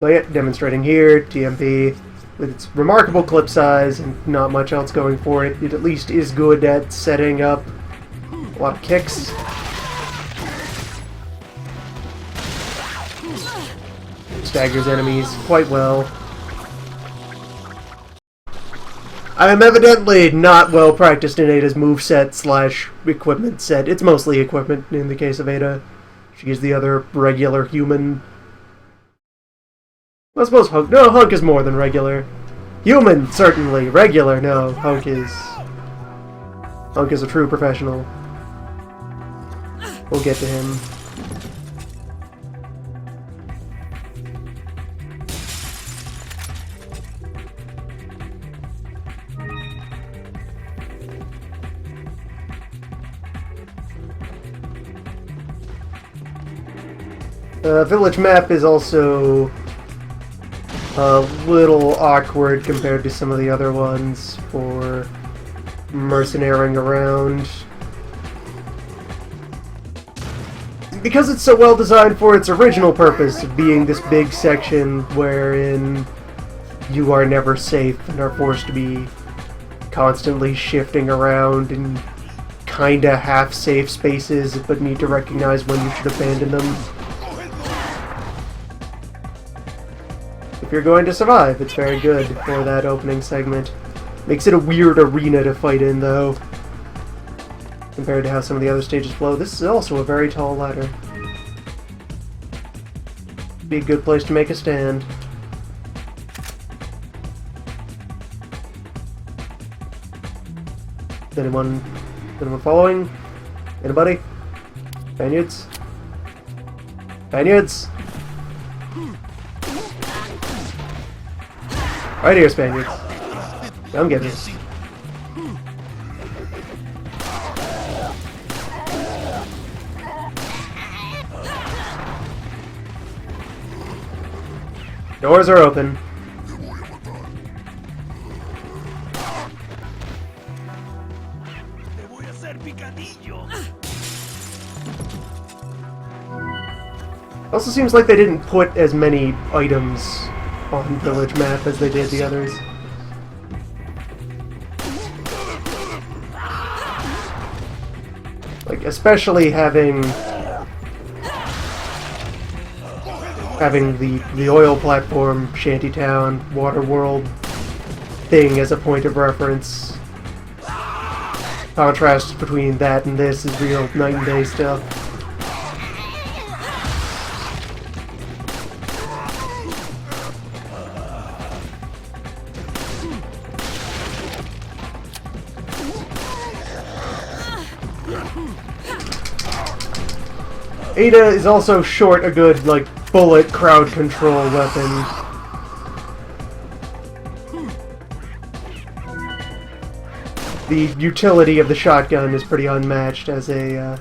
But yeah, demonstrating here, TMP, with its remarkable clip size and not much else going for it, it at least is good at setting up a lot of kicks. Staggers enemies quite well. I am evidently not well practiced in Ada's moveset slash equipment set. It's mostly equipment in the case of Ada. She's the other regular human. I suppose Hunk... No, Hunk is more than regular. Human, certainly. Regular, no. Hunk is a true professional. We'll get to him. Village map is also a little awkward compared to some of the other ones for mercenarying around. Because it's so well designed for its original purpose of being this big section wherein you are never safe and are forced to be constantly shifting around in kinda half-safe spaces but need to recognize when you should abandon them. If you're going to survive, it's very good for that opening segment. Makes it a weird arena to fight in, though. compared to how some of the other stages flow. This is also a very tall ladder. Be a good place to make a stand. Anyone following? Anybody? Spaniards? Spaniards? Right here, Spaniards. Come get me. Doors are open. Also seems like they didn't put as many items on village map as they did the others. Like, especially having the oil platform, shantytown, water world thing as a point of reference. Contrast between that and this is real night and day stuff. Ada is also short a good, like, bullet crowd control weapon. The utility of the shotgun is pretty unmatched as a,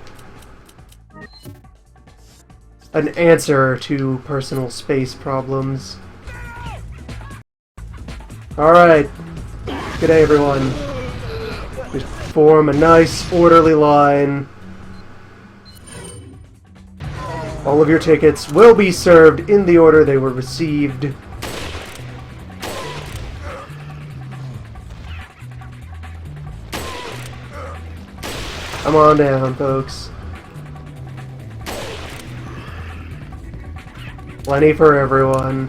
an answer to personal space problems. Alright. Good day, everyone. Just form a nice, orderly line. All of your tickets will be served in the order they were received. Come on down, folks. Plenty for everyone.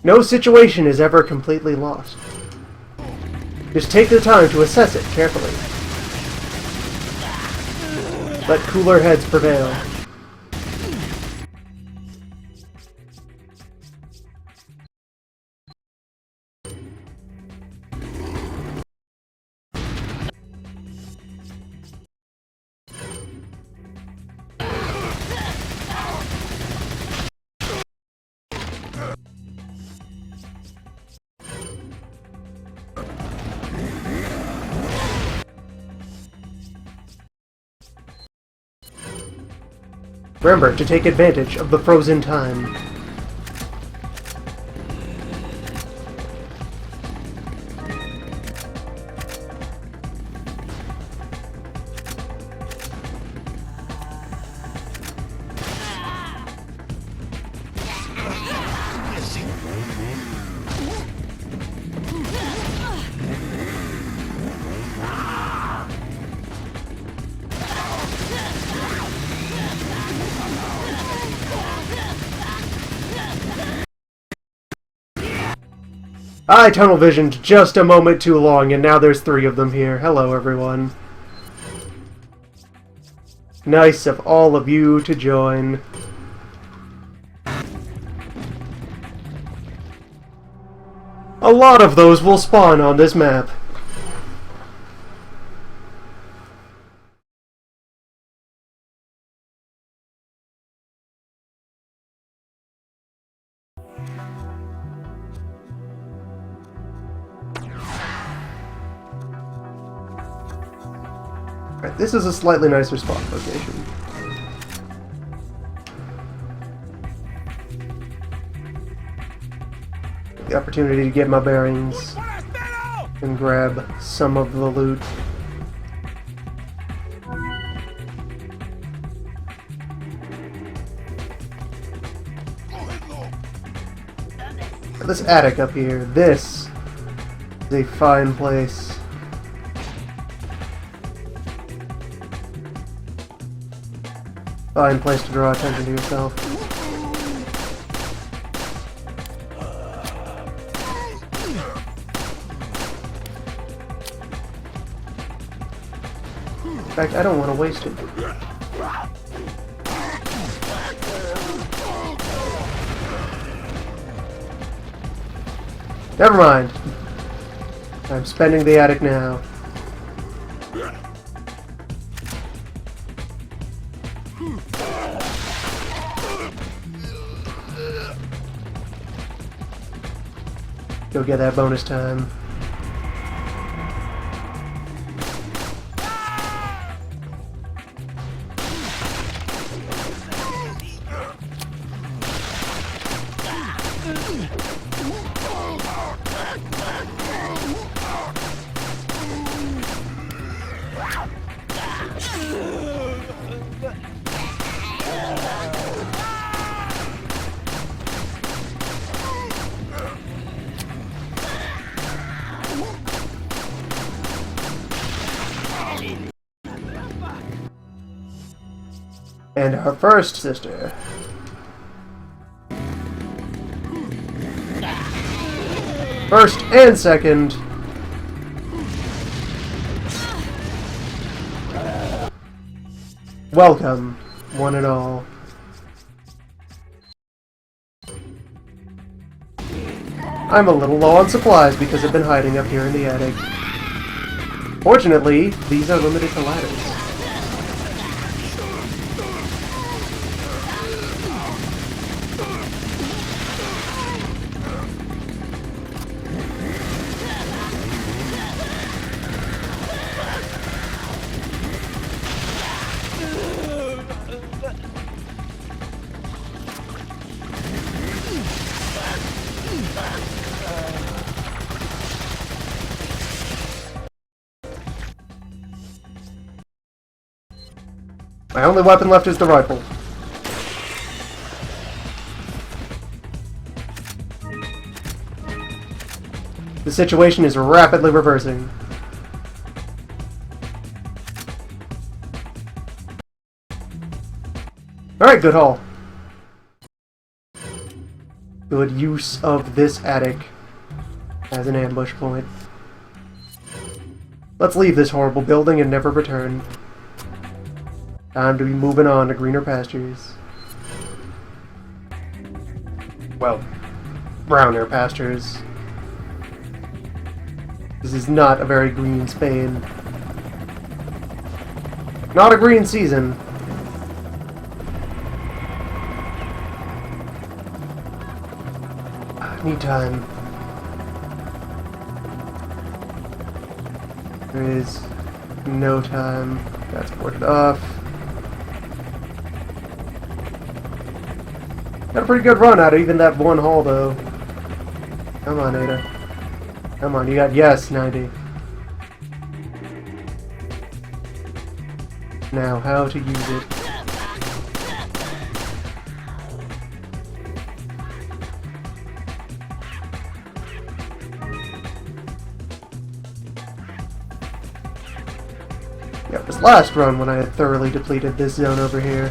No situation is ever completely lost. Just take the time to assess it carefully. Let cooler heads prevail. Remember to take advantage of the frozen time. I tunnel visioned just a moment too long, and now there's 3 of them here. Hello, everyone. Nice of all of you to join. A lot of those will spawn on this map. Right, this is a slightly nicer spot location. The opportunity to get my bearings and grab some of the loot. This attic up here, this It's a fine place. Fine place to draw attention to yourself. In fact, I don't want to waste it. Never mind. I'm spending the attic now. Go get that bonus time. And our first sister. First and second. Welcome, one and all. I'm a little low on supplies because I've been hiding up here in the attic. Fortunately, these are limited to ladders. My only weapon left is the rifle. The situation is rapidly reversing. Alright, good haul. Good use of this attic as an ambush point. Let's leave this horrible building and never return. Time to be moving on to greener pastures. Well, browner pastures. This is not a very green Spain. Not a green season. I need time. There is no time. That's boarded off. Got a pretty good run out of even that one haul, though. Come on, Ada. Come on, you got, yes, 90. Now, how to use it. Yeah, this last run when I had thoroughly depleted this zone over here.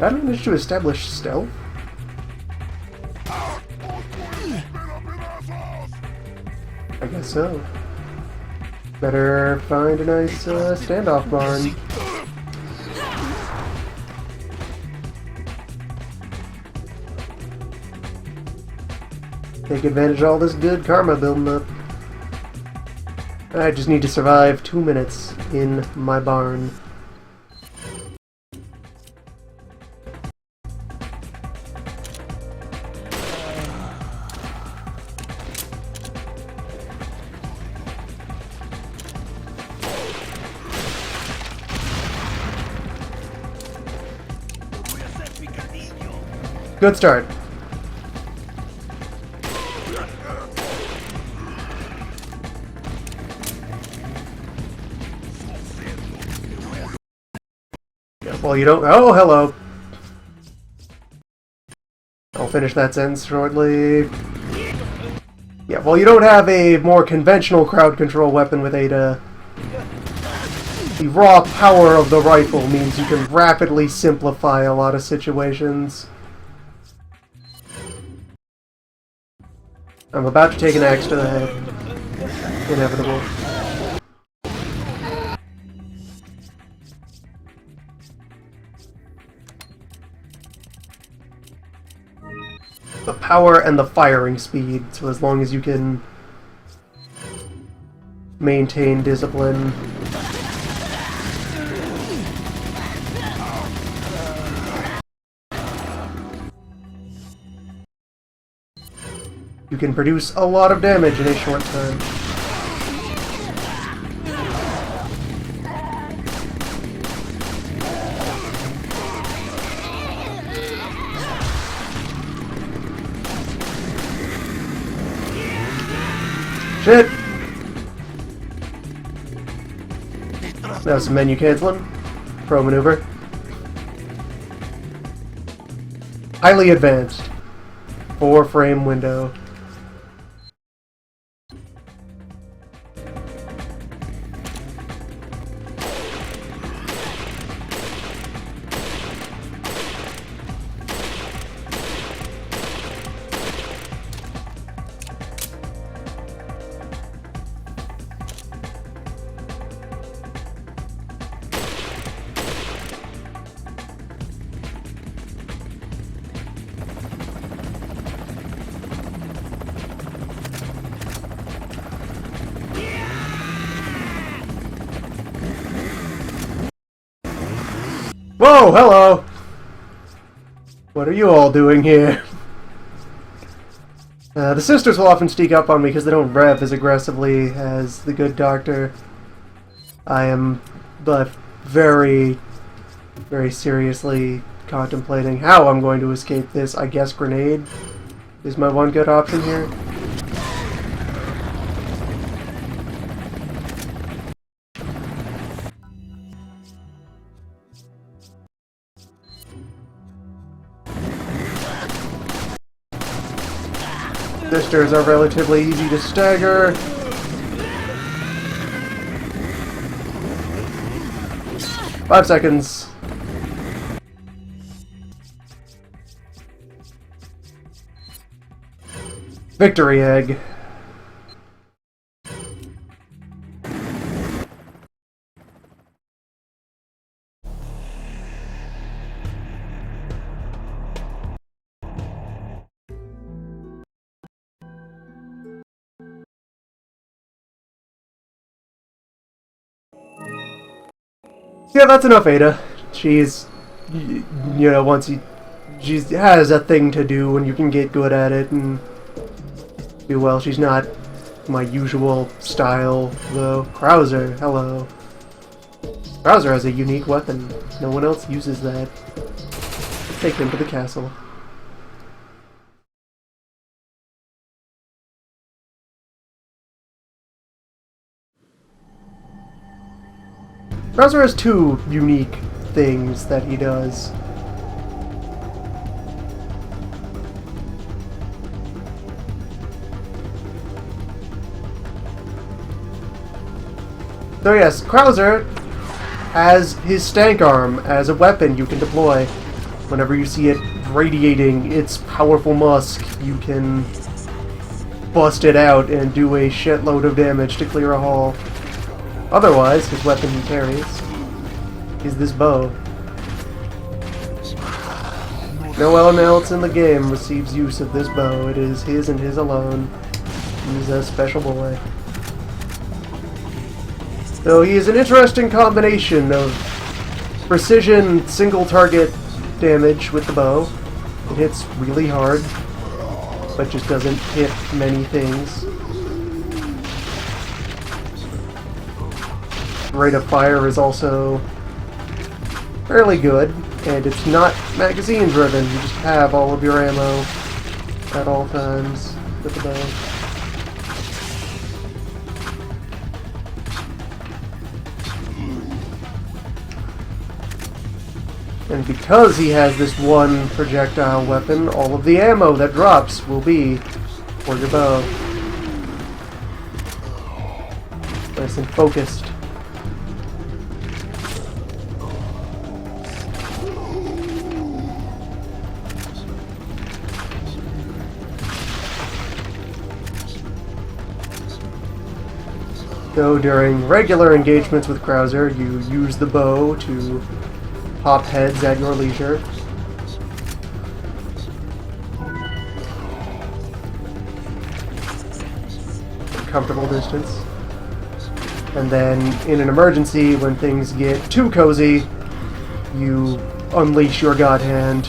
Did I manage to establish stealth? I guess so. Better find a nice standoff barn. Take advantage of all this good karma building up. I just need to survive 2 minutes in my barn. Good start. Yeah, well, you don't. Oh, hello. I'll finish that sentence shortly. Yeah, well, you don't have a more conventional crowd control weapon with Ada. The raw power of the rifle means you can rapidly simplify a lot of situations. I'm about to take an axe to the head. Inevitable. The power and the firing speed, so as long as you can maintain discipline. You can produce a lot of damage in a short time. Shit! That was some menu canceling. Pro maneuver. Highly advanced. 4-frame window. Whoa, hello! What are you all doing here? The sisters will often sneak up on me because they don't rev as aggressively as the good doctor. I am very, very seriously contemplating how I'm going to escape this. I guess grenade is my one good option here. Sisters are relatively easy to stagger. Five seconds. Victory egg. Yeah, that's enough, Ada. She's, you know, she has a thing to do and you can get good at it and do well. She's not my usual style, though. Krauser, hello. Krauser has a unique weapon. No one else uses that. Let's take him to the castle. Krauser has two unique things that he does. So yes, Krauser has his stank arm as a weapon you can deploy. Whenever you see it radiating its powerful musk, you can bust it out and do a shitload of damage to clear a hall. Otherwise, his weapon he carries is this bow. No one else in the game receives use of this bow. It is his and his alone. He's a special boy. So he is an interesting combination of precision single target damage with the bow. It hits really hard, but just doesn't hit many things. Rate of fire is also fairly good, and it's not magazine driven. You just have all of your ammo at all times with the bow. And because he has this one projectile weapon, all of the ammo that drops will be for your bow. Nice and focused. So during regular engagements with Krauser, you use the bow to pop heads at your leisure. Comfortable distance. And then in an emergency, when things get too cozy, you unleash your God Hand.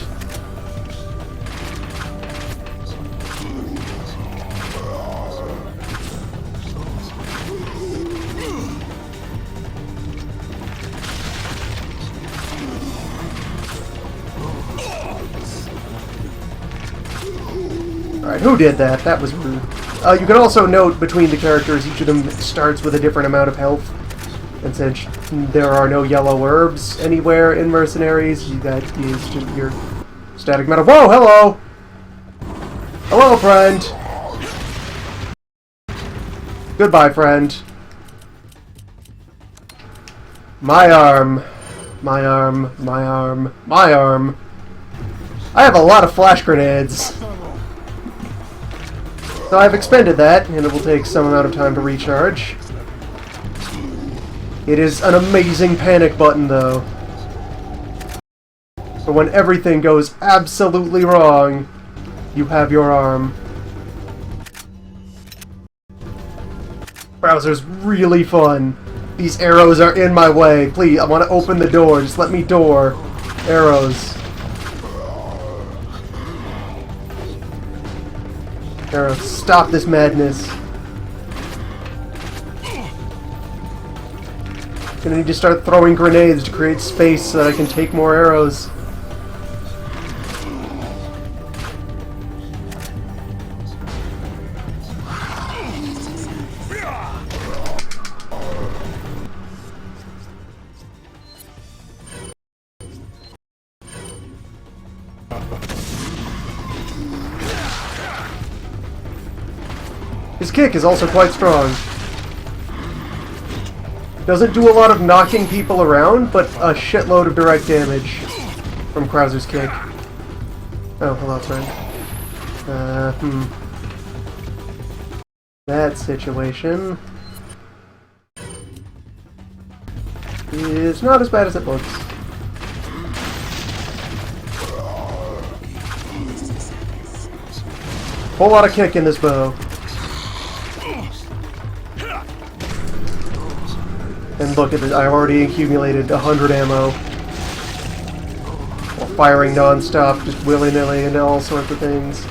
Alright, who did that? That was rude. You can also note between the characters, each of them starts with a different amount of health. And since there are no yellow herbs anywhere in Mercenaries, that is just your static metal. Whoa, hello! Hello, friend! Goodbye, friend. My arm. My arm. My arm. My arm. I have a lot of flash grenades. So I've expended that, and it will take some amount of time to recharge. It is an amazing panic button, though. For when everything goes absolutely wrong, you have your arm. Browser's really fun. These arrows are in my way. Please, I want to open the door. Just let me door. Arrows. Arrows, stop this madness. Gonna need to start throwing grenades to create space so that I can take more arrows. His kick is also quite strong. Doesn't do a lot of knocking people around, but a shitload of direct damage from Krauser's kick. Oh, hello, friend. That situation is not as bad as it looks. Whole lot of kick in this bow. And look at this, I've already accumulated 100 ammo. While firing non-stop, just willy-nilly into all sorts of things.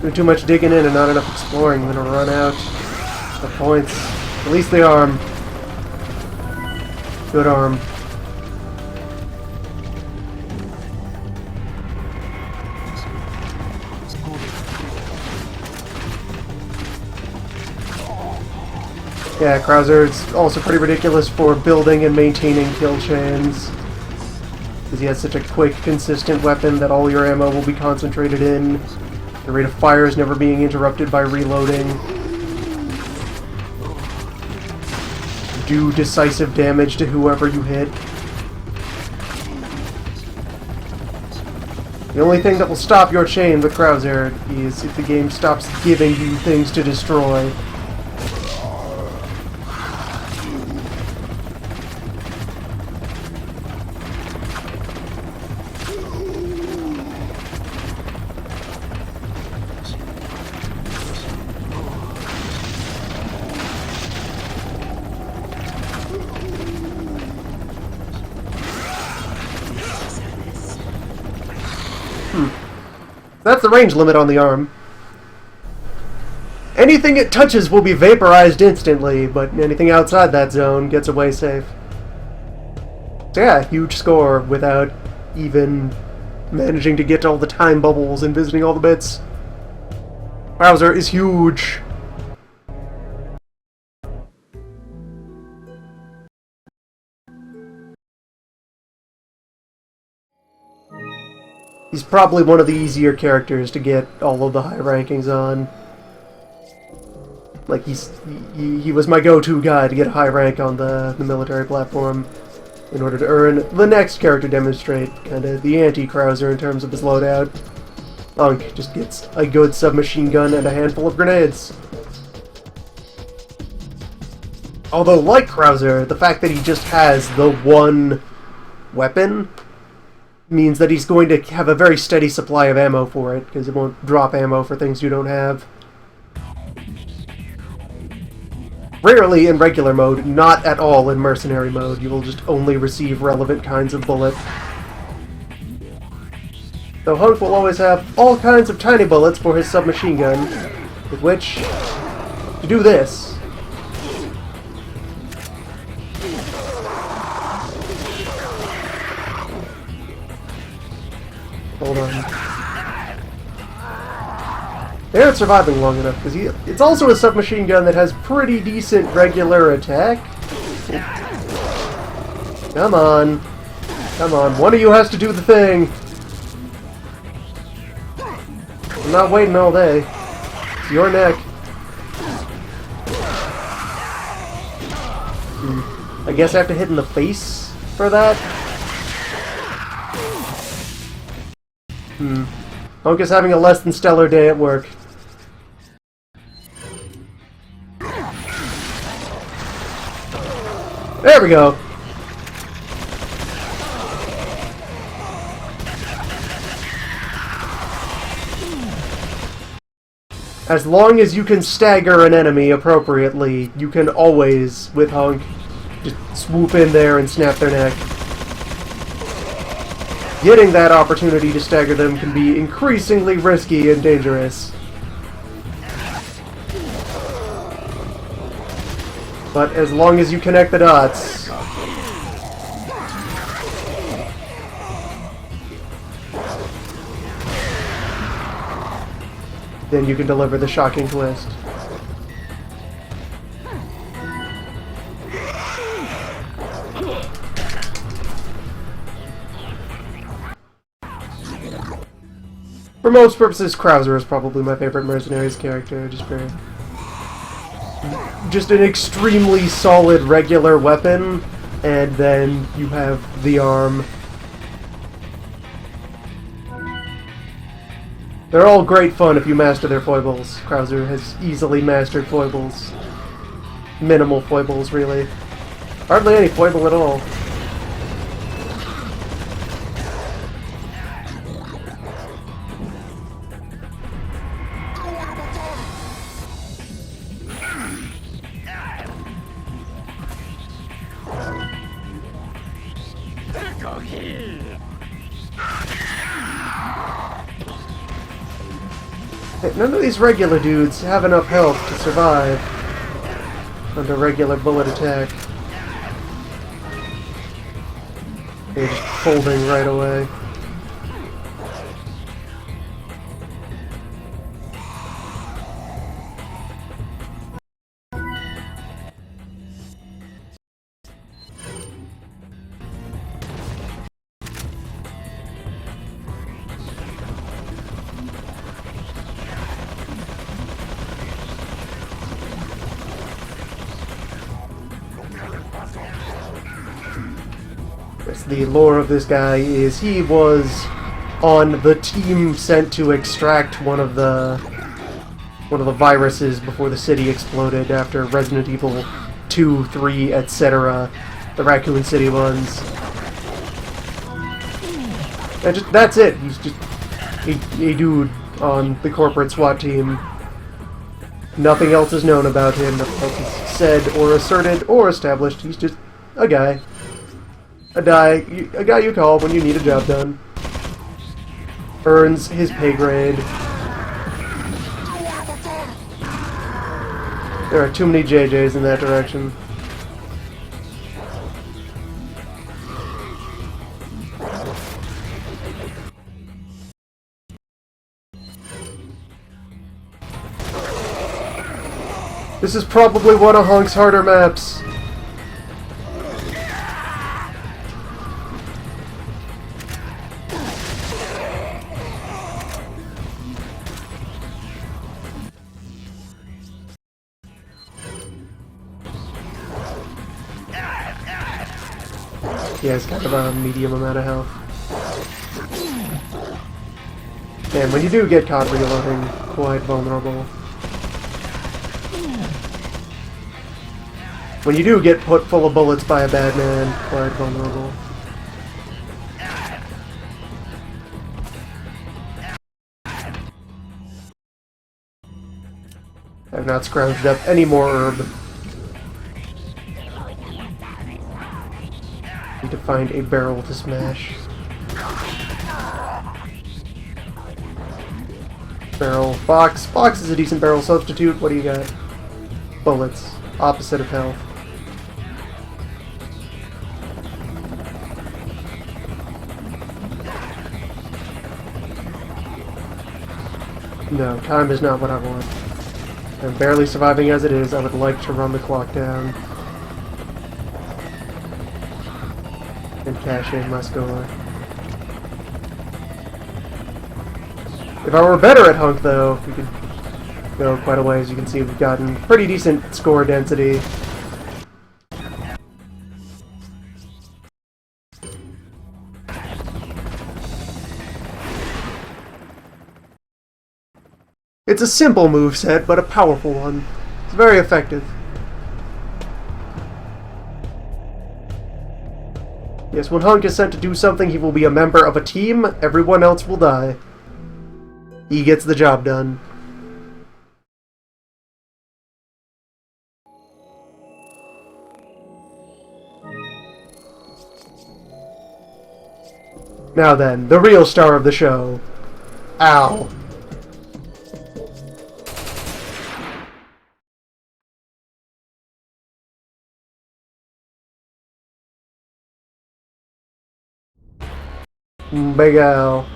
Doing too much digging in and not enough exploring. I'm gonna run out of points. Release the arm. Good arm. Yeah, Krauser's also pretty ridiculous for building and maintaining kill chains. Because he has such a quick, consistent weapon that all your ammo will be concentrated in. The rate of fire is never being interrupted by reloading. Do decisive damage to whoever you hit. The only thing that will stop your chain with Krauser is if the game stops giving you things to destroy. That's the range limit on the arm. Anything it touches will be vaporized instantly, but anything outside that zone gets away safe. So yeah, huge score without even managing to get to all the time bubbles and visiting all the bits. Krauser is huge. He's probably one of the easier characters to get all of the high rankings on. Like, he was my go-to guy to get a high rank on the military platform in order to earn the next character demonstrate, kind of the anti-Krauser in terms of his loadout. Hunk just gets a good submachine gun and a handful of grenades. Although, like Krauser, the fact that he just has the one weapon means that he's going to have a very steady supply of ammo for it, because it won't drop ammo for things you don't have. Rarely in regular mode, not at all in mercenary mode. You will just only receive relevant kinds of bullet. Though Hunk will always have all kinds of tiny bullets for his submachine gun, with which to do this. Hold on. They aren't surviving long enough, because it's also a submachine gun that has pretty decent regular attack. Come on. Come on, one of you has to do the thing. I'm not waiting all day. It's your neck. I guess I have to hit in the face for that? Hunk is having a less than stellar day at work. There we go. As long as you can stagger an enemy appropriately, you can always, with Hunk, just swoop in there and snap their neck. Getting that opportunity to stagger them can be increasingly risky and dangerous. But as long as you connect the dots, then you can deliver the shocking twist. For most purposes, Krauser is probably my favorite Mercenaries character, just an extremely solid regular weapon, and then you have the arm. They're all great fun if you master their foibles. Krauser has easily mastered foibles. Minimal foibles, really. Hardly any foible at all. None of these regular dudes have enough health to survive under regular bullet attack. They're just folding right away. guess the lore of this guy is he was on the team sent to extract one of the viruses before the city exploded after Resident Evil 2, 3, etc. The Raccoon City ones. And that's it. He's just a dude on the corporate SWAT team. Nothing else is known about him. Nothing else is said or asserted or established. He's just a guy. A guy you call when you need a job done. Earns his pay grade. There are too many JJs in that direction. This is probably one of Hunk's harder maps. He has kind of a medium amount of health. And when you do get caught reloading, quite vulnerable. When you do get put full of bullets by a bad man, quite vulnerable. I've not scrounged up any more herb. Need to find a barrel to smash. Barrel. Box. Box is a decent barrel substitute. What do you got? Bullets. Opposite of health. No, time is not what I want. I'm barely surviving as it is. I would like to run the clock down. And cash in my score. If I were better at Hunk, though, we could go quite a ways. You can see we've gotten pretty decent score density. It's a simple moveset, but a powerful one. It's very effective. Yes, when Hunk is sent to do something, he will be a member of a team. Everyone else will die. He gets the job done. Now then, the real star of the show. Al. Big Al.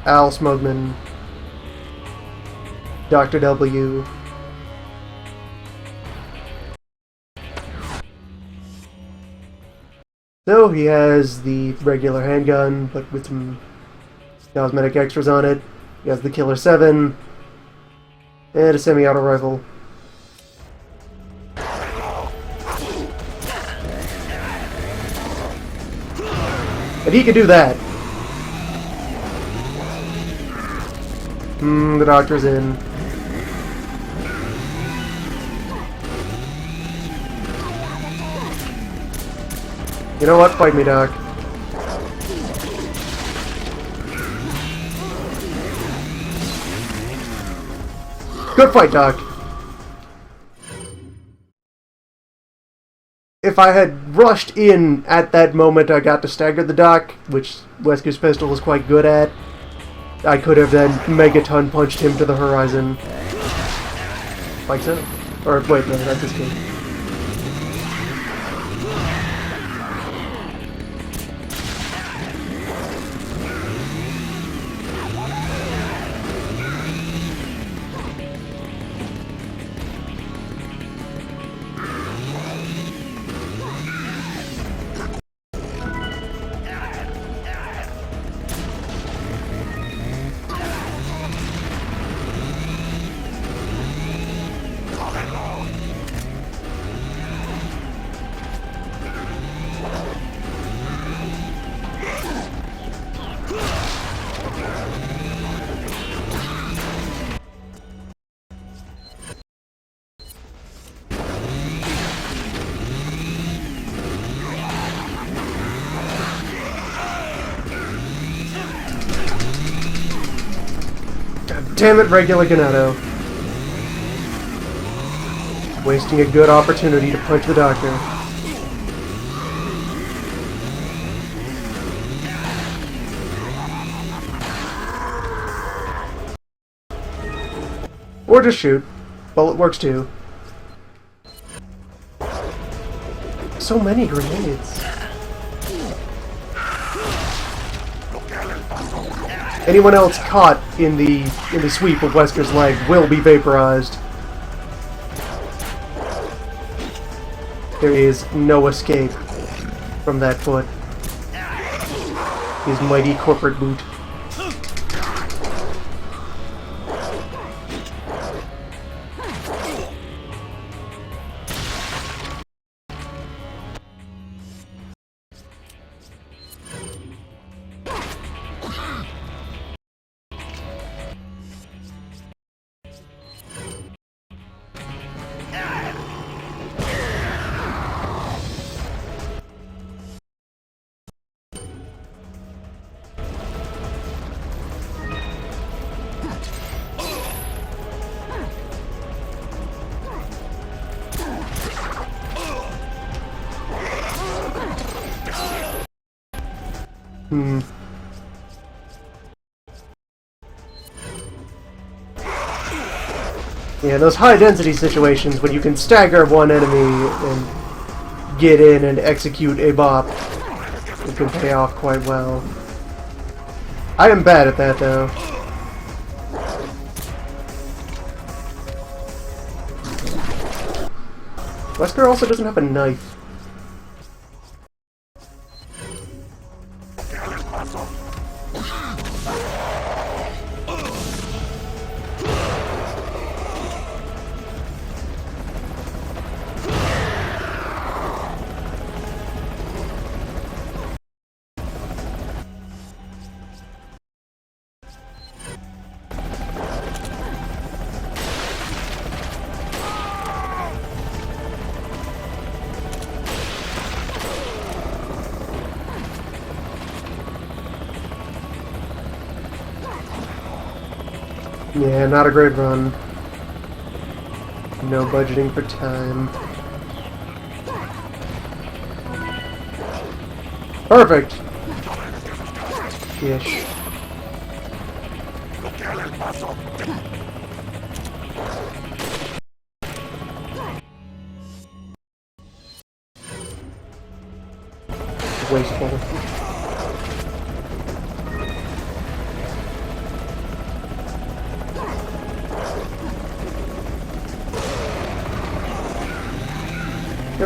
Al Smugman. Dr. W. So he has the regular handgun, but with some cosmetic extras on it. He has the Killer 7 and a semi-auto rifle. And he can do that. The doctor's in. You know what? Fight me, Doc. Good fight, Doc. If I had rushed in at that moment I got to stagger the Doc, which Wesker's pistol was quite good at, I could have then Megaton punched him to the horizon. Like so. Or, wait, no, that's his kid. Damn it, regular Ganado. Wasting a good opportunity to punch the doctor. Or just shoot. Bullet works too. So many grenades. Anyone else caught in the sweep of Wesker's leg will be vaporized. There is no escape from that foot. His mighty corporate boot. Yeah, those high-density situations when you can stagger one enemy and get in and execute a bop, it can pay off quite well. I am bad at that, though. Wesker also doesn't have a knife. Yeah, not a great run. No budgeting for time. Perfect! Ish. Wasteful.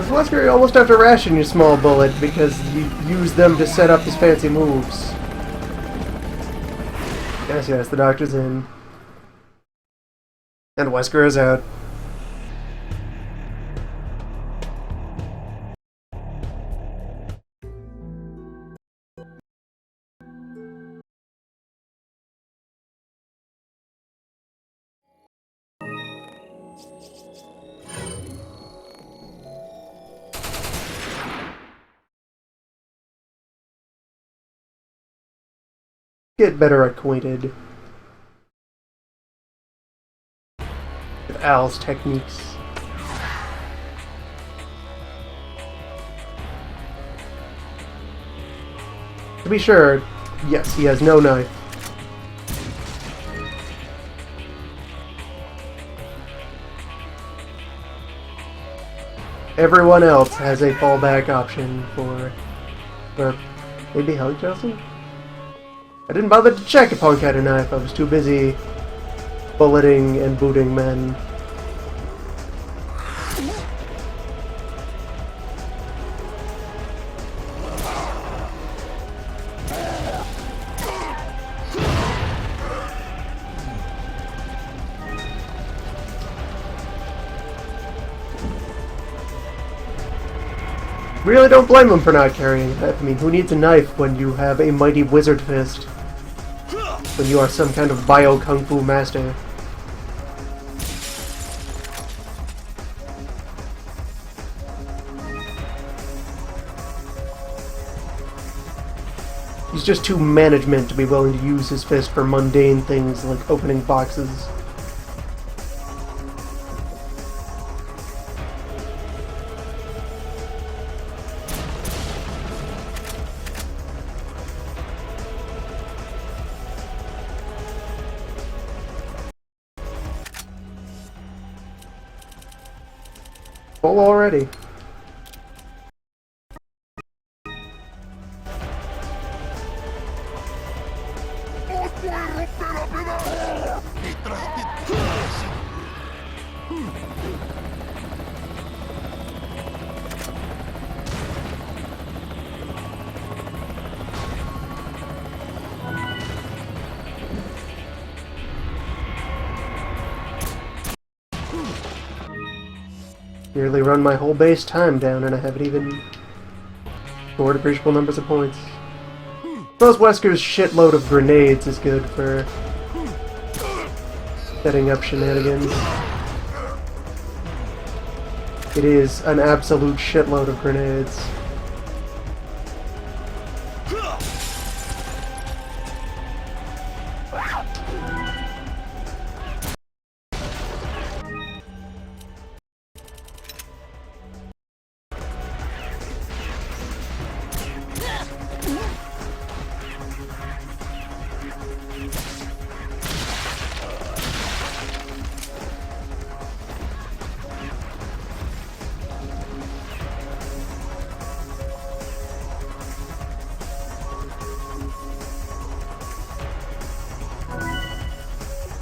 Wesker, you almost have to ration your small bullet because you use them to set up his fancy moves. Yes, the doctor's in. And Wesker is out. Get better acquainted with Al's techniques. To be sure, yes, he has no knife. Everyone else has a fallback option for maybe Heli Chelsea? I didn't bother to check if Punk had a knife. I was too busy bulleting and booting men. Really don't blame him for not carrying a knife. I mean, who needs a knife when you have a mighty wizard fist? When you are some kind of bio kung fu master. He's just too management to be willing to use his fist for mundane things like opening boxes. Full already. Nearly run my whole base time down and I haven't even scored appreciable numbers of points. Suppose Wesker's shitload of grenades is good for setting up shenanigans. It is an absolute shitload of grenades.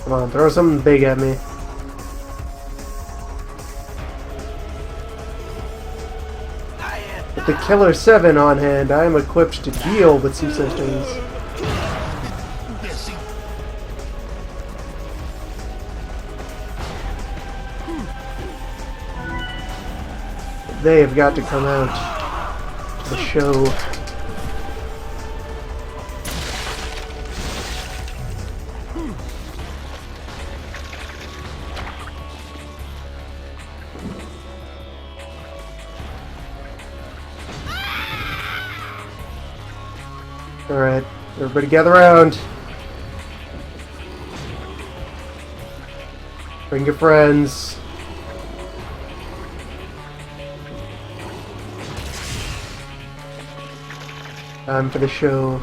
Come on, throw something big at me. With the Killer 7 on hand, I am equipped to deal with sea systems. They have got to come out to the show. Alright, everybody gather around. Bring your friends. Time for the show.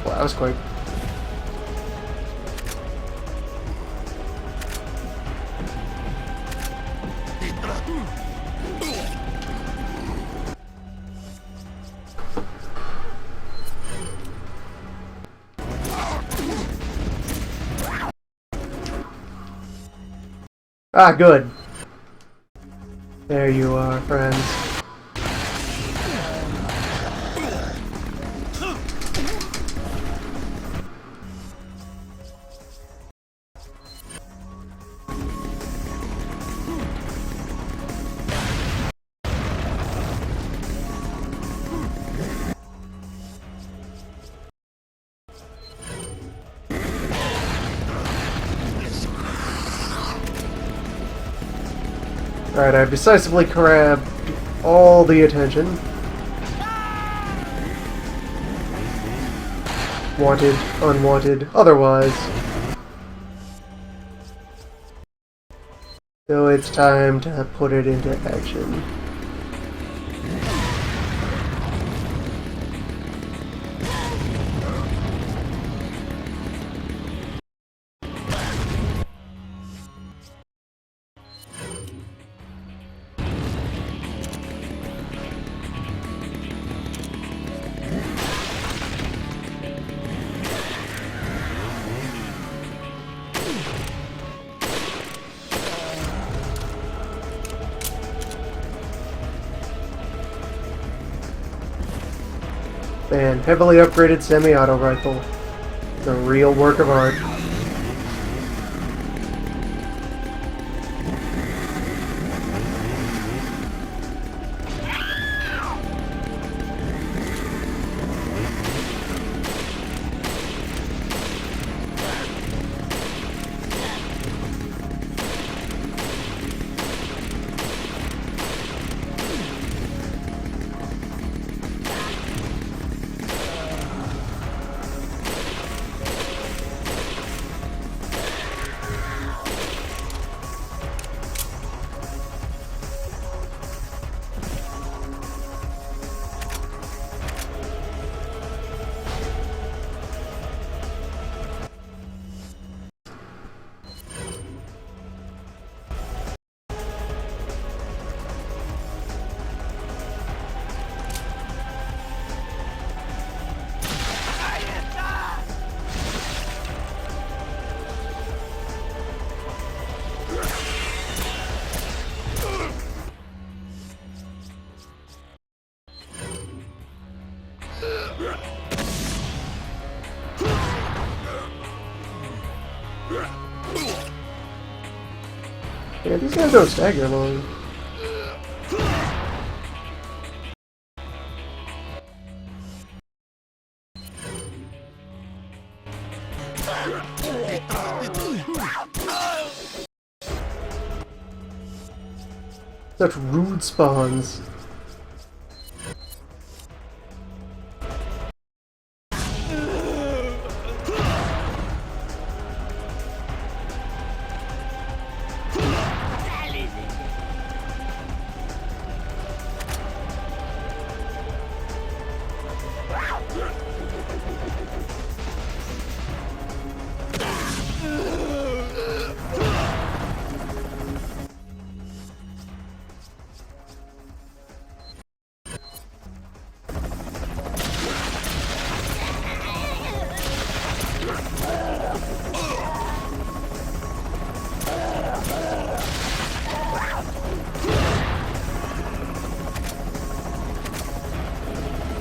Well, that was quick. Ah, good. There you are, friends. Alright, I've decisively grabbed all the attention. Wanted, unwanted, otherwise. So it's time to put it into action. Man, heavily upgraded semi-auto rifle. The real work of art. Yeah, these guys don't stagger long. Such rude spawns.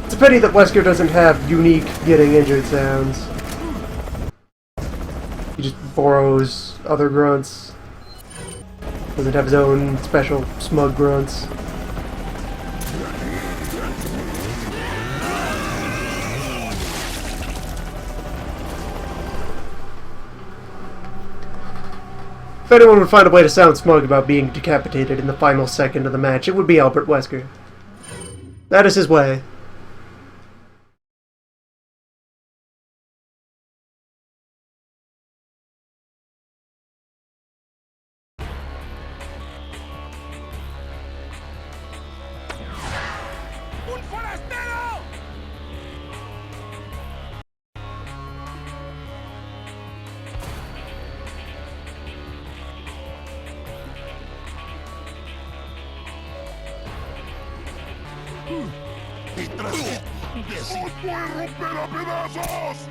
It's a pity that Wesker doesn't have unique getting injured sounds. He just borrows other grunts. Doesn't have his own special smug grunts. If anyone would find a way to sound smug about being decapitated in the final second of the match, it would be Albert Wesker. That is his way. ¡Os voy a romper a pedazos!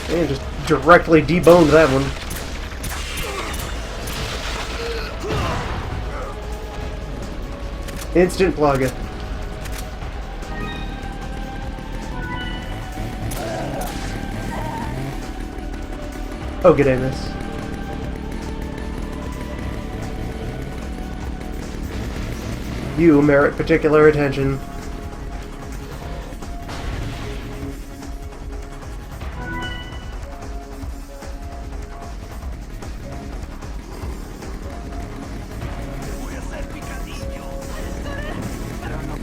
And just directly deboned that one. Instant plugger. Oh, good Amos. You merit particular attention.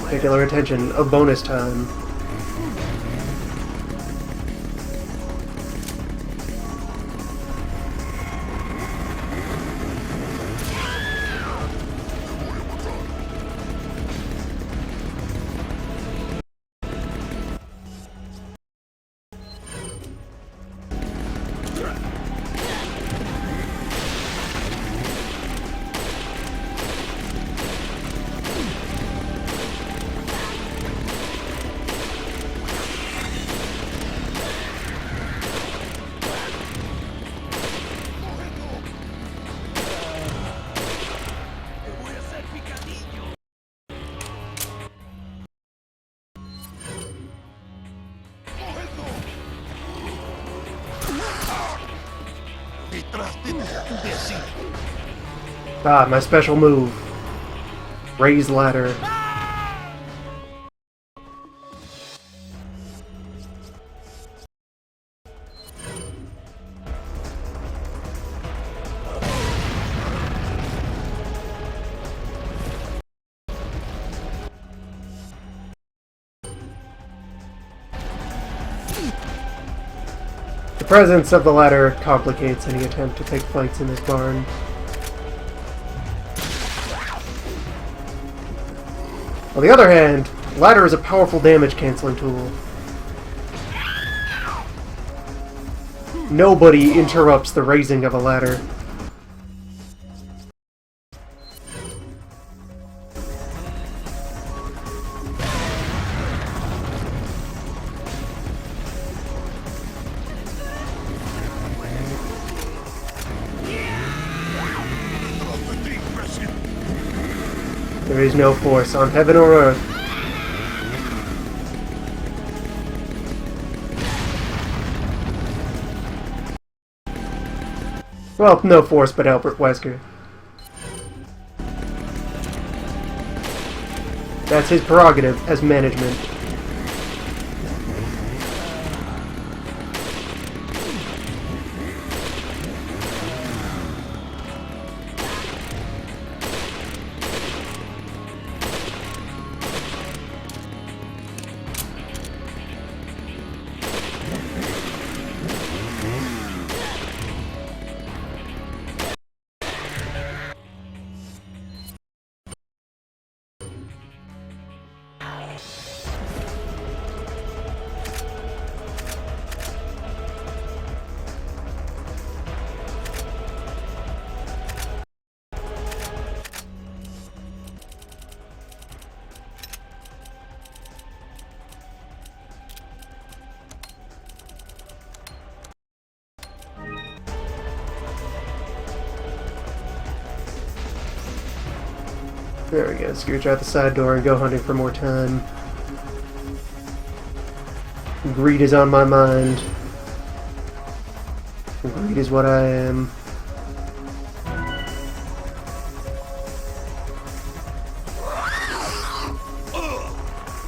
Particular attention of bonus time. Ah, my special move. Raise ladder. The presence of the ladder complicates any attempt to take fights in this barn. On the other hand, the ladder is a powerful damage-canceling tool. Nobody interrupts the raising of a ladder. There is no force on heaven or earth. Well, no force but Albert Wesker. That's his prerogative as management. There we go, scooch out the side door and go hunting for more time. Greed is on my mind. Greed is what I am.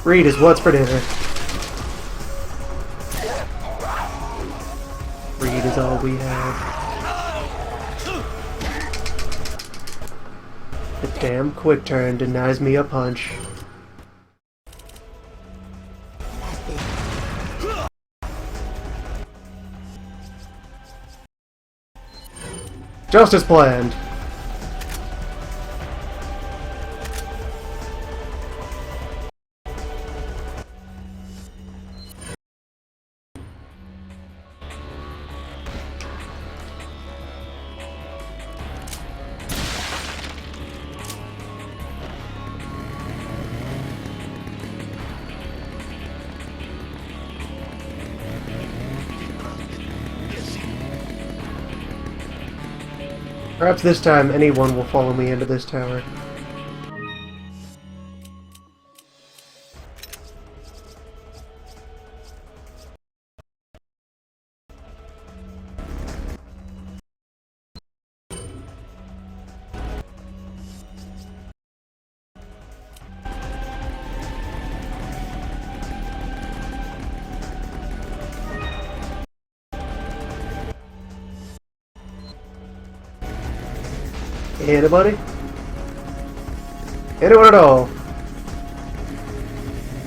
Greed is what's for dinner. Greed is all we have. The damn quick turn denies me a punch. Just as planned. Perhaps this time anyone will follow me into this tower. Anybody? Anyone at all?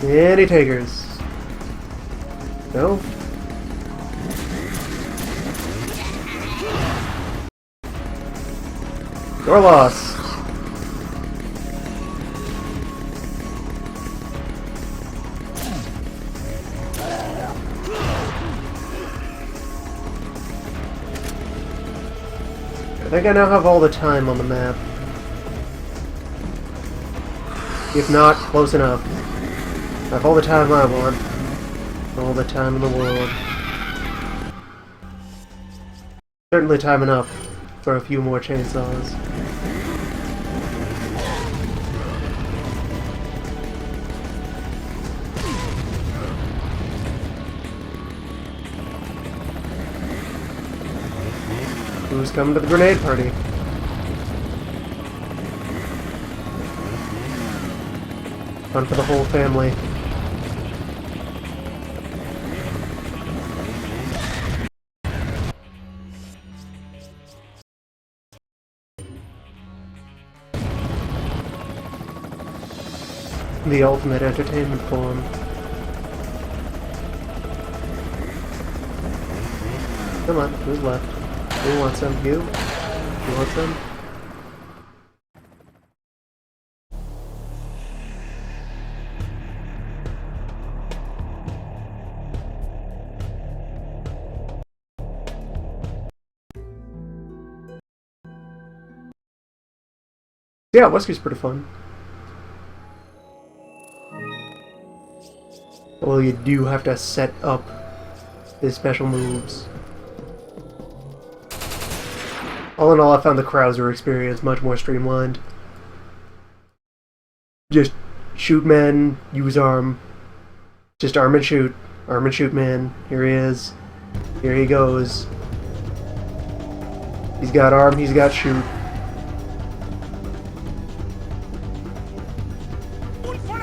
Any takers? No? Your loss. I think I now have all the time on the map. If not, close enough. I have all the time I want. All the time in the world. Certainly time enough for a few more chainsaws. Who's coming to the grenade party? Fun for the whole family. The ultimate entertainment form. Come on, who's left? Who wants some? You? You want some? Yeah, Wesker's pretty fun. Well, you do have to set up his special moves. All in all, I found the Krauser experience much more streamlined. Just shoot men, use arm. Just arm and shoot. Arm and shoot man. Here he is. Here he goes. He's got arm, he's got shoot.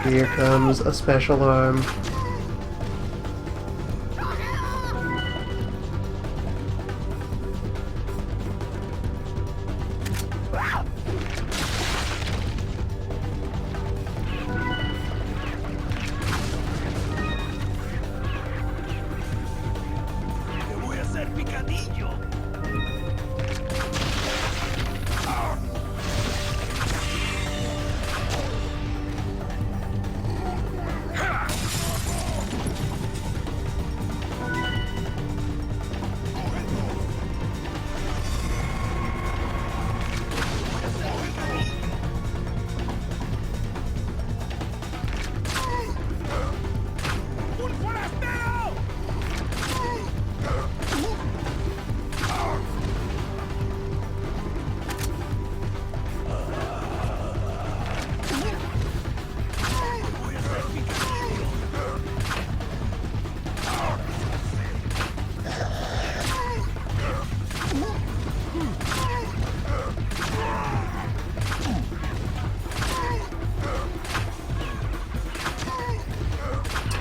Here comes a special arm.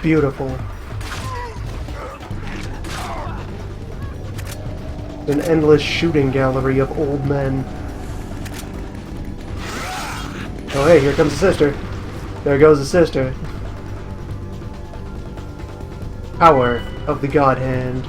Beautiful. An endless shooting gallery of old men. Oh hey, here comes the sister. There goes the sister. Power of the God Hand.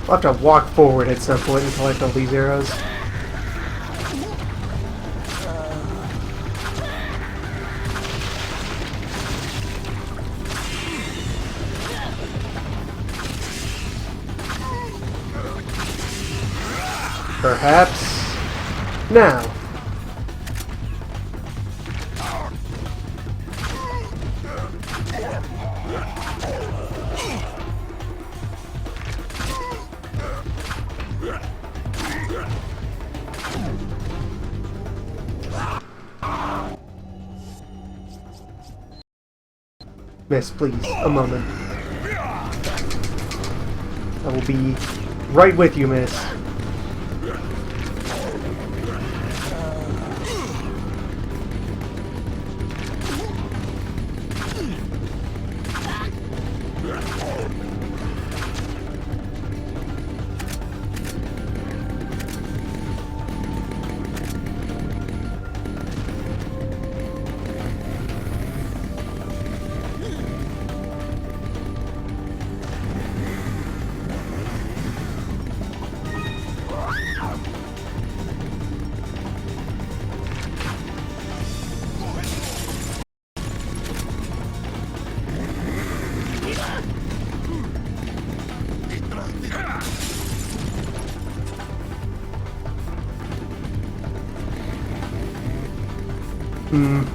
I'll have to walk forward at some point and collect all these arrows. Perhaps now. Miss, please, a moment. I will be right with you, miss.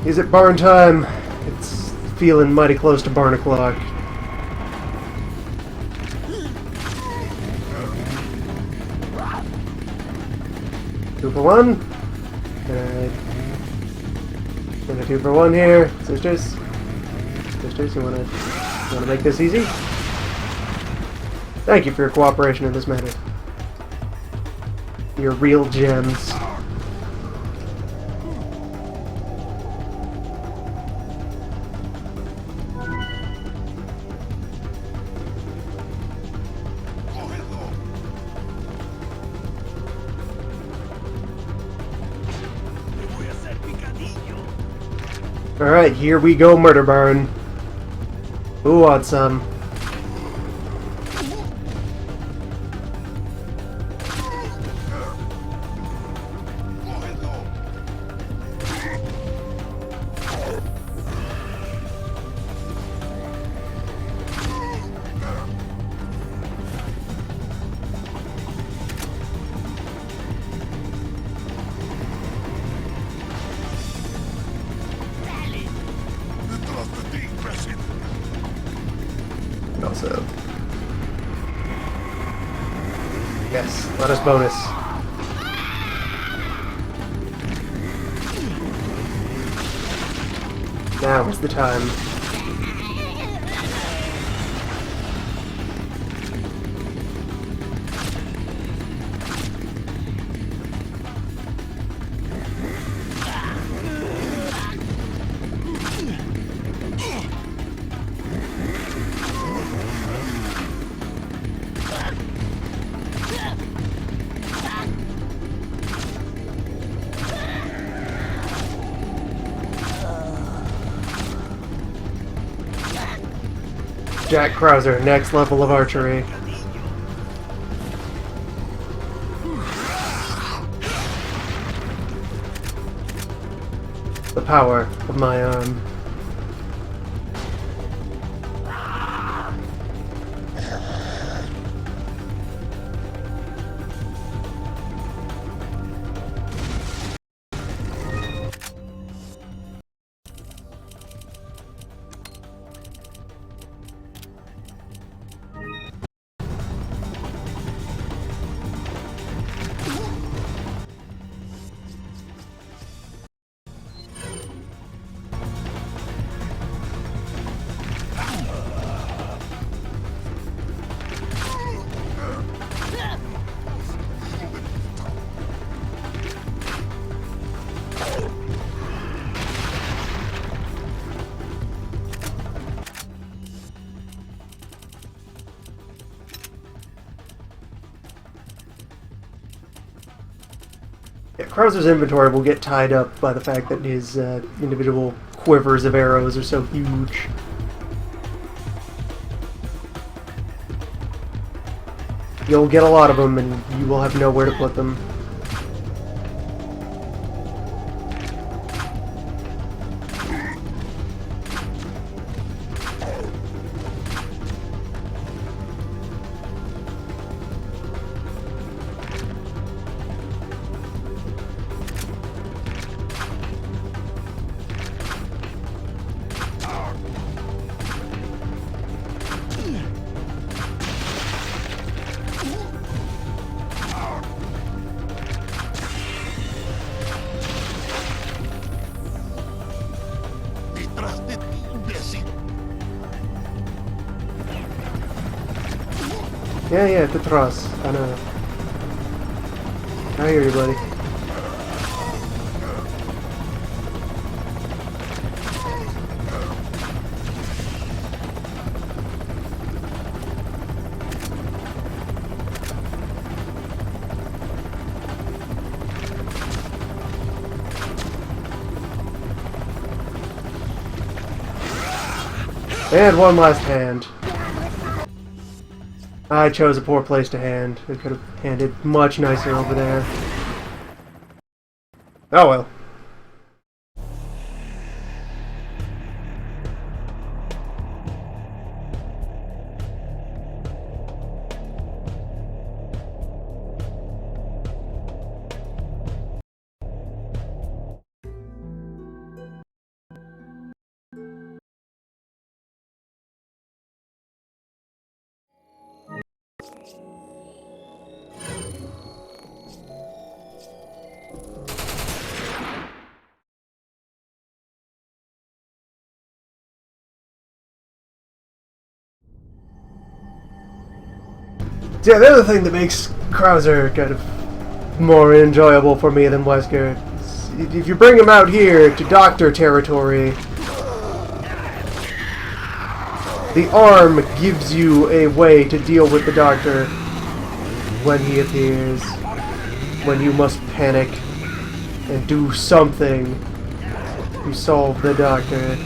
Is it barn time? It's feeling mighty close to barn o'clock. Two for one. And a 2 for 1 here. Sisters. Sisters, you wanna make this easy? Thank you for your cooperation in this matter. You're real gems. Alright, here we go, Murder Barn. Who wants some? Also, yes, let us bonus. Now is the time. Jack Krauser, next level of archery. The power of my arm. Yeah, Krauser's inventory will get tied up by the fact that his individual quivers of arrows are so huge. You'll get a lot of them, and you will have nowhere to put them. Yeah, detrás. I know. I hear you, buddy. And one last hand. I chose a poor place to hand. I could have handed much nicer over there. Oh well. Yeah, the other thing that makes Krauser kind of more enjoyable for me than Wesker, is if you bring him out here to doctor territory, the arm gives you a way to deal with the doctor when he appears, when you must panic and do something to solve the doctor.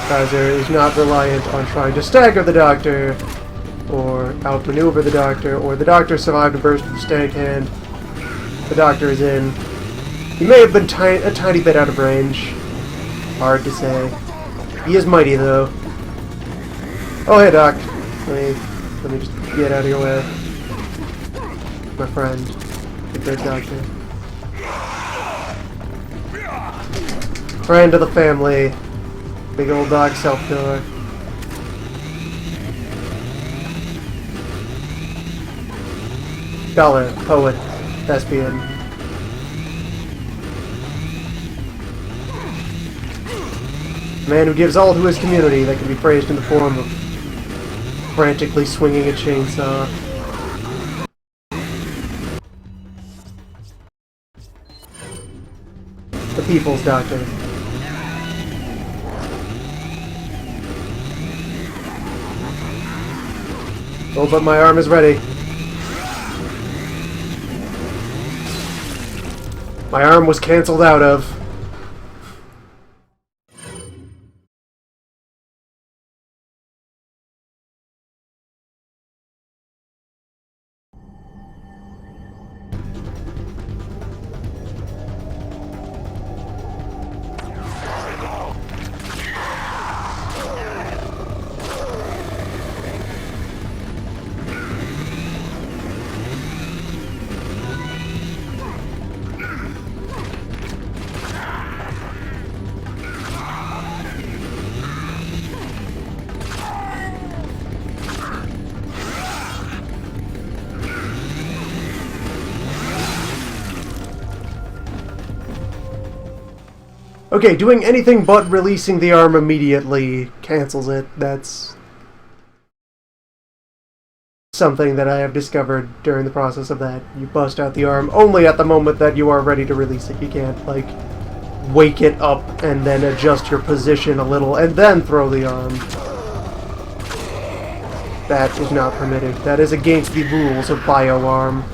Krauser is not reliant on trying to stagger the doctor, or outmaneuver the doctor, or the doctor survived a burst of the stag hand. The doctor is in. He may have been a tiny bit out of range. Hard to say. He is mighty, though. Oh, hey, Doc. Let me just get out of your way. My friend. The good doctor. Friend of the family. Big old dog self-killer. Scholar, poet, thespian. Man who gives all to his community that can be phrased in the form of frantically swinging a chainsaw. The People's Doctor. Oh, but my arm is ready. My arm was cancelled out of. Okay, doing anything but releasing the arm immediately cancels it. That's something that I have discovered during the process of that. You bust out the arm only at the moment that you are ready to release it. You can't, like, wake it up and then adjust your position a little and then throw the arm. That is not permitted. That is against the rules of BioArm.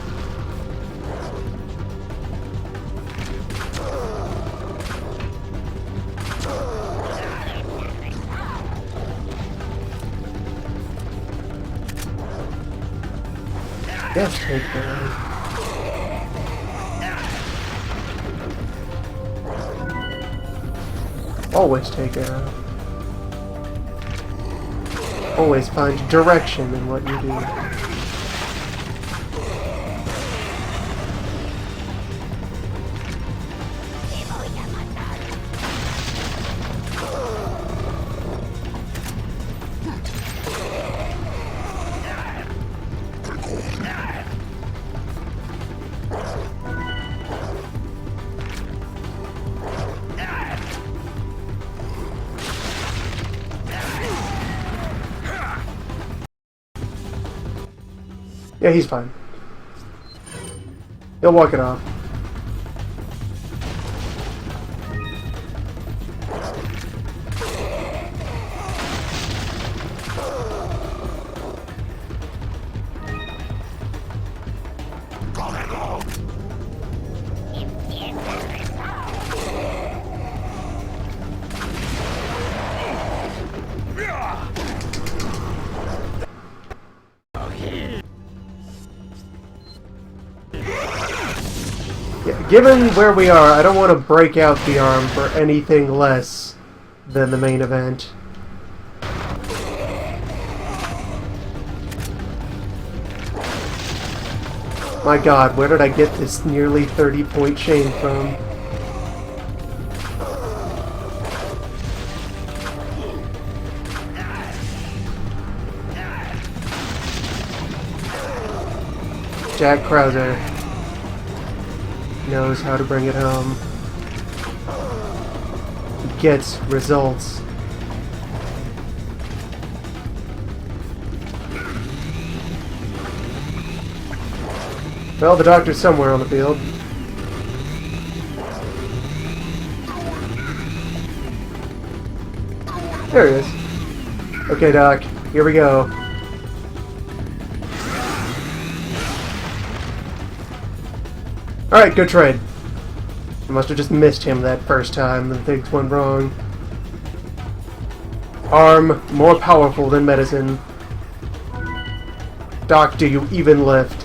Yes, take that. Always take it out. Always find direction in what you do. Yeah, he's fine. He'll walk it off. Given where we are, I don't want to break out the arm for anything less than the main event. My god, where did I get this nearly 30-point chain from? Jack Krauser knows how to bring it home. gets results. Well, the doctor's somewhere on the field. There he is. Okay, Doc, here we go. Alright, good trade. I must have just missed him that first time and things went wrong. Arm more powerful than medicine. Doc, do you even lift?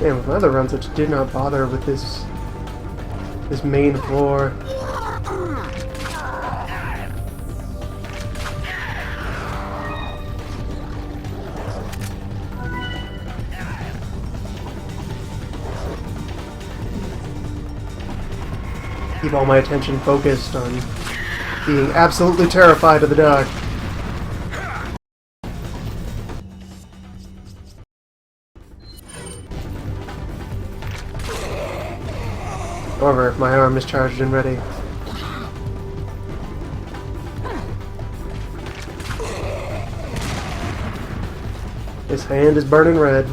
Man, with my other runs, I just did not bother with this main floor. Keep all my attention focused on being absolutely terrified of the Doc. However, my arm is charged and ready. His hand is burning red.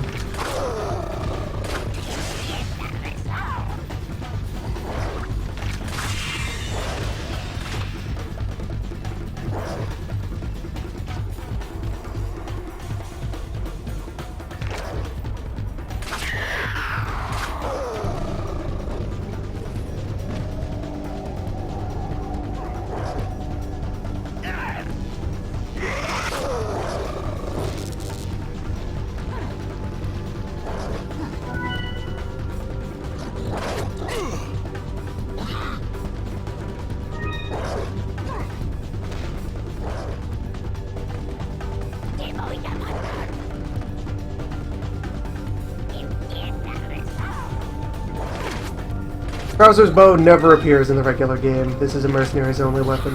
Krauser's bow never appears in the regular game. This is a mercenary's only weapon.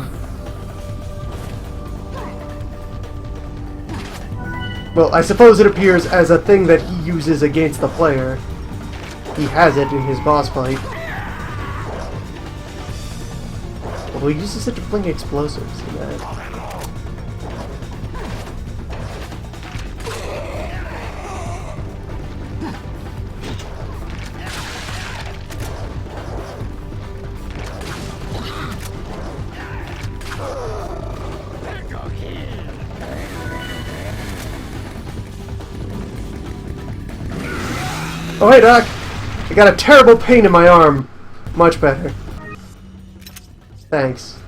Well, I suppose it appears as a thing that he uses against the player. He has it in his boss fight. Well, he uses it to fling explosives in that. Oh, hey, Doc! I got a terrible pain in my arm. Much better. Thanks.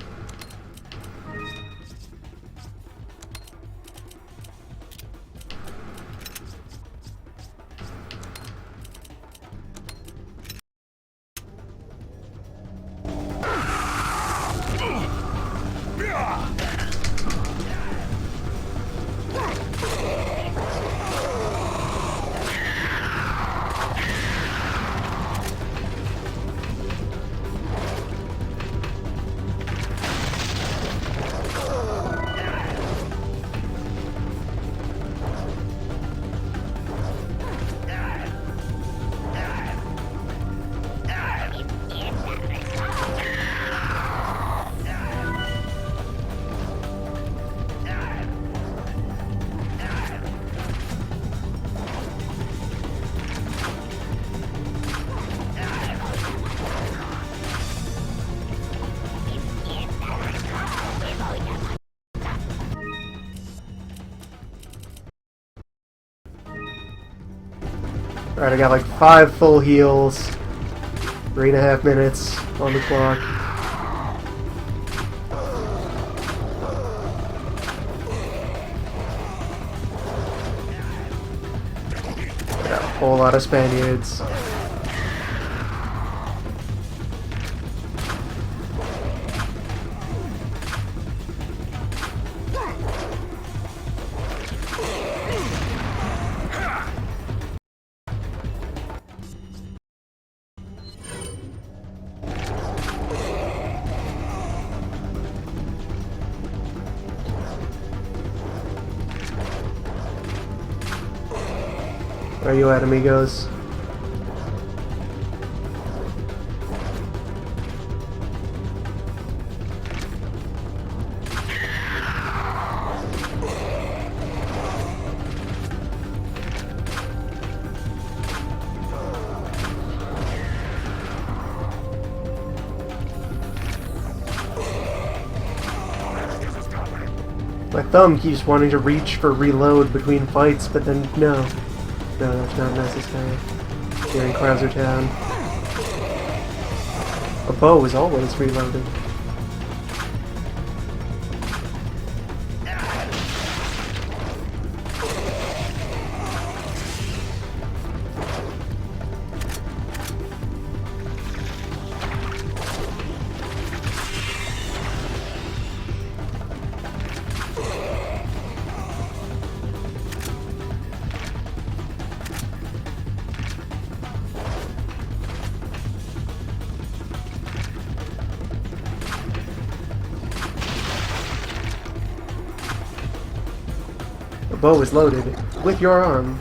Alright, I got like 5 full heals. 3.5 minutes on the clock. Got a whole lot of Spaniards. Where you at, amigos? My thumb keeps wanting to reach for reload between fights, but then no. No, that's not necessary. Here in Krauser Town. A bow is always reloaded. The bow is loaded with your arm.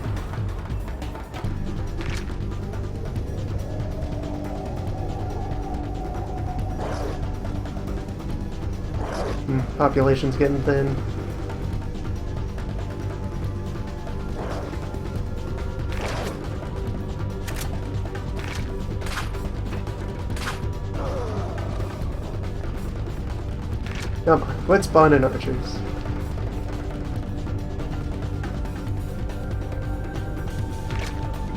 Population's getting thin. Come on, quit spawning archers.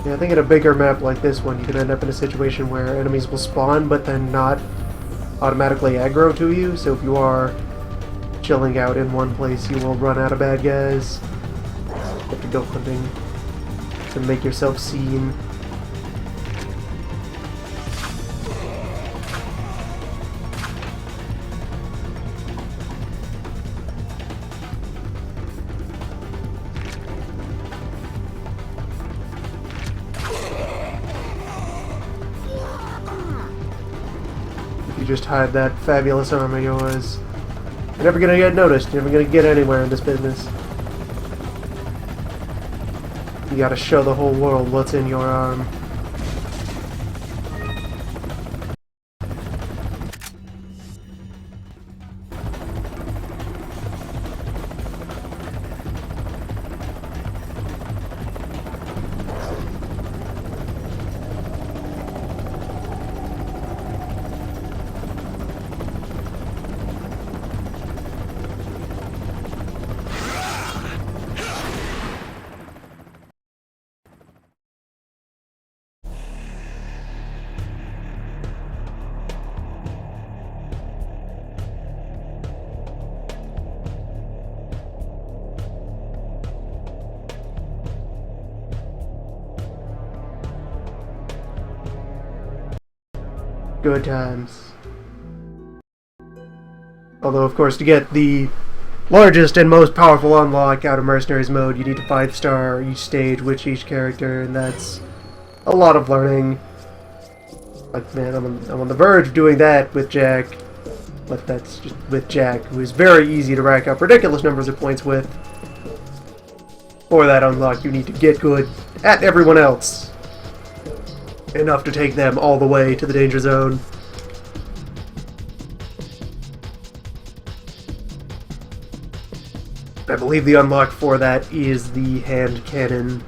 Yeah, I think in a bigger map like this one, you can end up in a situation where enemies will spawn, but then not automatically aggro to you. So if you are chilling out in one place, you will run out of bad guys. You have to go hunting to make yourself seen. Just hide that fabulous arm of yours. You're never gonna get noticed. You're never gonna get anywhere in this business. You gotta show the whole world what's in your arm. Good times. Although, of course, to get the largest and most powerful unlock out of Mercenaries mode, you need to 5-star each stage with each character, and that's a lot of learning. Like, man, I'm on the verge of doing that with Jack, but that's just with Jack, who is very easy to rack up ridiculous numbers of points with. For that unlock, you need to get good at everyone else. Enough to take them all the way to the danger zone. I believe the unlock for that is the hand cannon.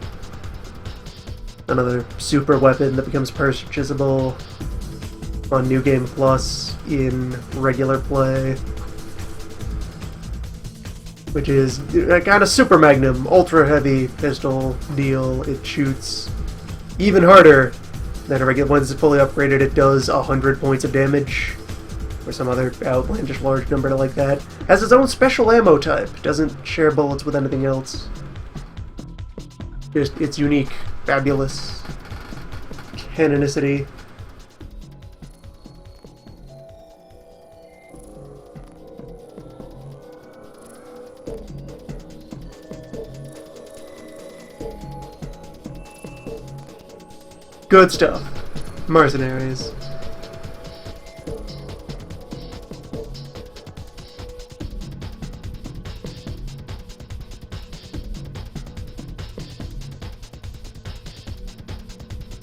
Another super weapon that becomes purchasable on New Game Plus in regular play. Which is a kind of super magnum, ultra heavy pistol deal. It shoots even harder than a regular one. Is fully upgraded. It does 100 points of damage, or some other outlandish large number like that. Has its own special ammo type. Doesn't share bullets with anything else. Just its unique, fabulous canonicity. Good stuff. Mercenaries.